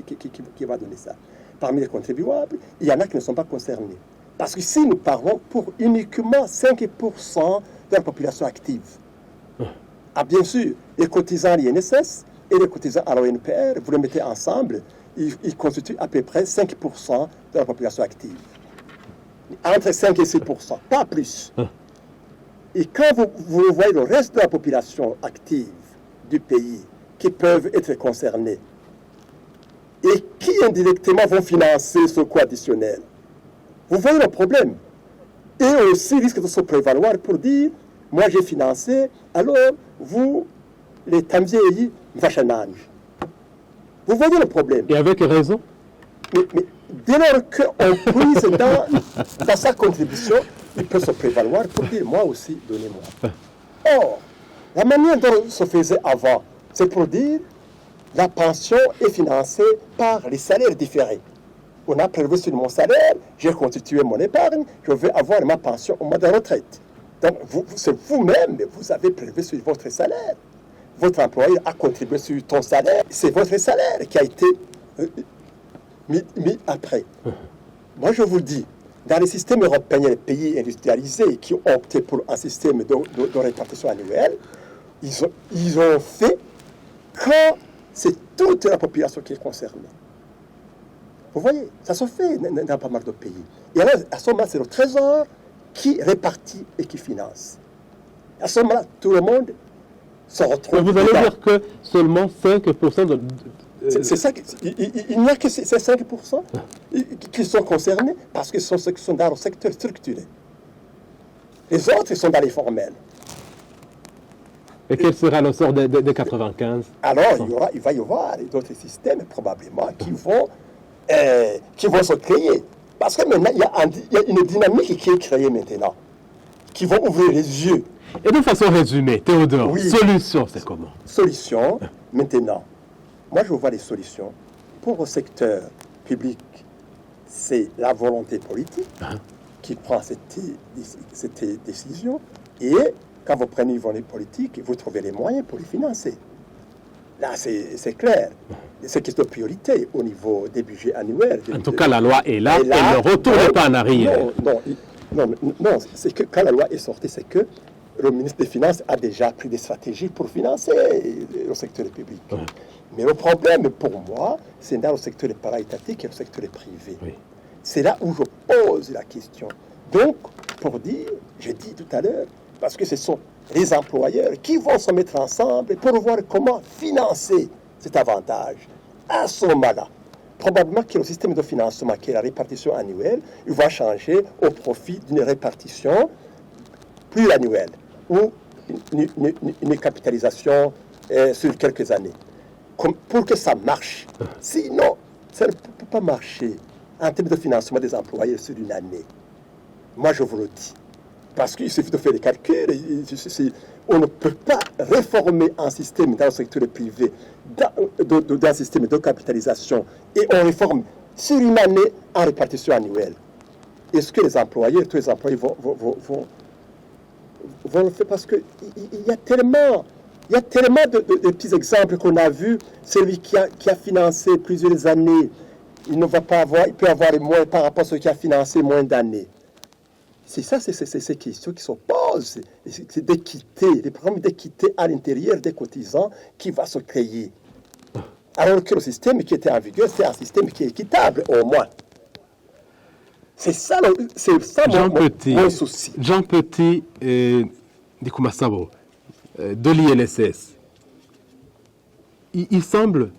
qui va donner ça. Parmi les contribuables, il y en a qui ne sont pas concernés. Parce que si nous parlons pour uniquement 5% de la population active, ah, bien sûr, les cotisants à l'INSS et les cotisants à l'ONPR, vous les mettez ensemble, ils constituent à peu près 5% de la population active. Entre 5 et 6%, pas plus. Et quand vous voyez le reste de la population active du pays qui peuvent être concernés et qui indirectement vont financer ce coût additionnel, vous voyez le problème. Et aussi risque de se prévaloir pour dire, moi j'ai financé, alors vous, les Tamvieillis, vachanange. Vous voyez le problème. Et avec raison. Mais dès lors qu'on puise dans sa contribution, il peut se prévaloir pour dire, moi aussi, donnez-moi. Or, la manière dont se faisait avant, c'est pour dire, la pension est financée par les salaires différés. On a prélevé sur mon salaire, j'ai constitué mon épargne, je vais avoir ma pension au mois de retraite. Donc, c'est vous-même, vous avez prélevé sur votre salaire. Votre employeur a contribué sur ton salaire. C'est votre salaire qui a été mis après. Moi, je vous dis, dans les systèmes européens, les pays industrialisés qui ont opté pour un système de répartition annuelle, ils ont fait quand c'est toute la population qui est concernée. Vous voyez, ça se fait dans pas mal de pays. Et alors, à ce moment-là, c'est le Trésor qui répartit et qui finance. À ce moment-là, tout le monde se retrouve. Mais vous allez dire que seulement 5% de... C'est ça, il n'y a que ces 5% qui sont concernés parce que ce sont ceux qui sont dans le secteur structuré. Les autres, ils sont dans les formels. Et quel sera le sort des 95? Alors, il va y avoir d'autres systèmes, probablement, qui vont se créer. Parce que maintenant, il y a une dynamique qui est créée maintenant, qui vont ouvrir les yeux. Et de façon résumée, Théodore, Oui. solution, c'est comment? Solution, maintenant, moi je vois les solutions. Pour le secteur public, c'est la volonté politique qui prend cette décision. Et quand vous prenez une volonté politique, vous trouvez les moyens pour les financer. Là, c'est clair. C'est une question de priorité au niveau des budgets annuels. En tout cas, la loi est là et le retour n'est pas en arrière. Non, c'est que quand la loi est sortie, c'est que le ministre des Finances a déjà pris des stratégies pour financer le secteur public. Mais le problème, pour moi, c'est dans le secteur paraétatique et le secteur privé. Oui. C'est là où je pose la question. Donc, pour dire, j'ai dit tout à l'heure, parce que ce sont les employeurs qui vont se mettre ensemble pour voir comment financer cet avantage. À ce moment-là, probablement que le système de financement, qui est la répartition annuelle, il va changer au profit d'une répartition pluriannuelle ou une capitalisation sur quelques années. Pour que ça marche. Sinon, ça ne peut pas marcher en termes de financement des employés sur une année. Moi, je vous le dis. Parce qu'il suffit de faire des calculs. On ne peut pas réformer un système dans le secteur privé, dans un système de capitalisation, et on réforme sur une année en répartition annuelle. Est-ce que les employés, tous les employés vont le faire? Parce qu'il y a tellement de petits exemples qu'on a vus. Celui qui a financé plusieurs années, il peut avoir moins par rapport à celui qui a financé moins d'années. C'est ça, c'est ces questions qui se posent. C'est d'équité, des problèmes d'équité à l'intérieur des cotisants qui va se créer. Alors que le système qui était en vigueur, c'est un système qui est équitable, au moins. C'est ça mon souci. Jean Petit, Ndikouma Sabo, de l'INSS. Il semble,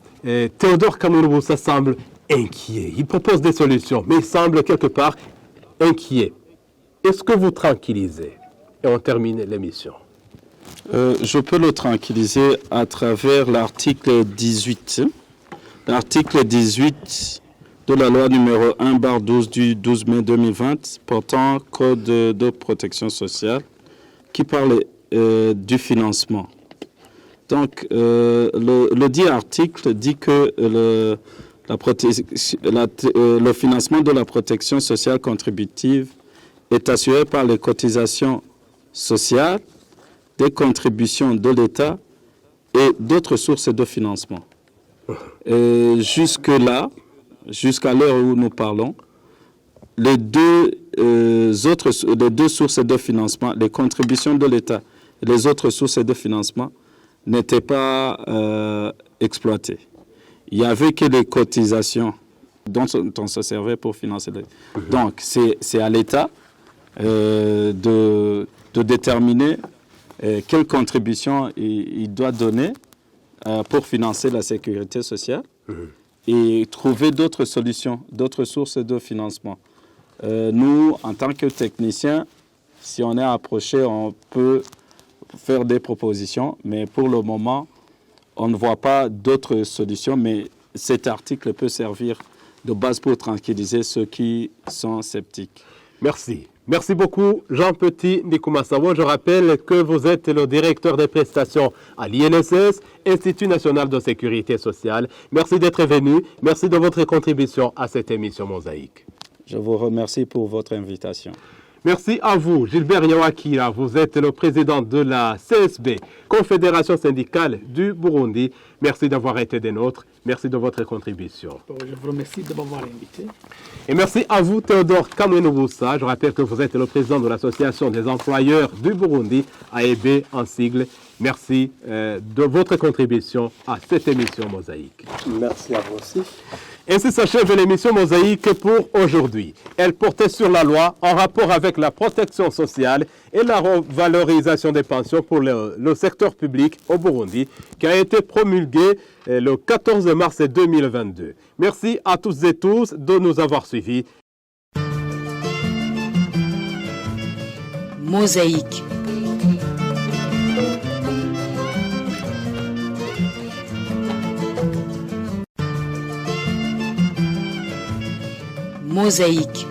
Théodore Kamounoussa semble inquiet. Il propose des solutions, mais il semble quelque part inquiet. Est-ce que vous tranquillisez? Et on termine l'émission. Je peux le tranquilliser à travers l'article 18. L'article 18 de la loi numéro 1/12 du 12 mai 2020 portant Code de protection sociale qui parle du financement. Donc, le dit article dit que le financement de la protection sociale contributive est assuré par les cotisations sociales, des contributions de l'État et d'autres sources de financement. Jusqu'à l'heure où nous parlons, les deux sources de financement, les contributions de l'État et les autres sources de financement n'étaient pas exploitées. Il n'y avait que les cotisations dont on se servait pour financer. Donc, c'est à l'État de déterminer quelle contribution il doit donner pour financer la sécurité sociale et trouver d'autres solutions, d'autres sources de financement. Nous, en tant que techniciens, si on est approché, on peut faire des propositions, mais pour le moment, on ne voit pas d'autres solutions, mais cet article peut servir de base pour tranquilliser ceux qui sont sceptiques. Merci. Merci beaucoup, Jean Petit Ndikouma Sabo. Je rappelle que vous êtes le directeur des prestations à l'INSS, Institut national de sécurité sociale. Merci d'être venu. Merci de votre contribution à cette émission Mosaïque. Je vous remercie pour votre invitation. Merci à vous, Gilbert Nyawakira. Vous êtes le président de la CSB, Confédération syndicale du Burundi. Merci d'avoir été des nôtres. Merci de votre contribution. Je vous remercie de m'avoir invité. Et merci à vous, Théodore Kamwenoussa. Je rappelle que vous êtes le président de l'Association des employeurs du Burundi, AEB en sigle. Merci de votre contribution à cette émission Mosaïque. Merci à vous aussi. Ainsi s'achève l'émission Mosaïque pour aujourd'hui. Elle portait sur la loi en rapport avec la protection sociale et la revalorisation des pensions pour le secteur public au Burundi, qui a été promulguée le 14 mars 2022. Merci à tous et tous de nous avoir suivis. Mosaïque. Mosaïque.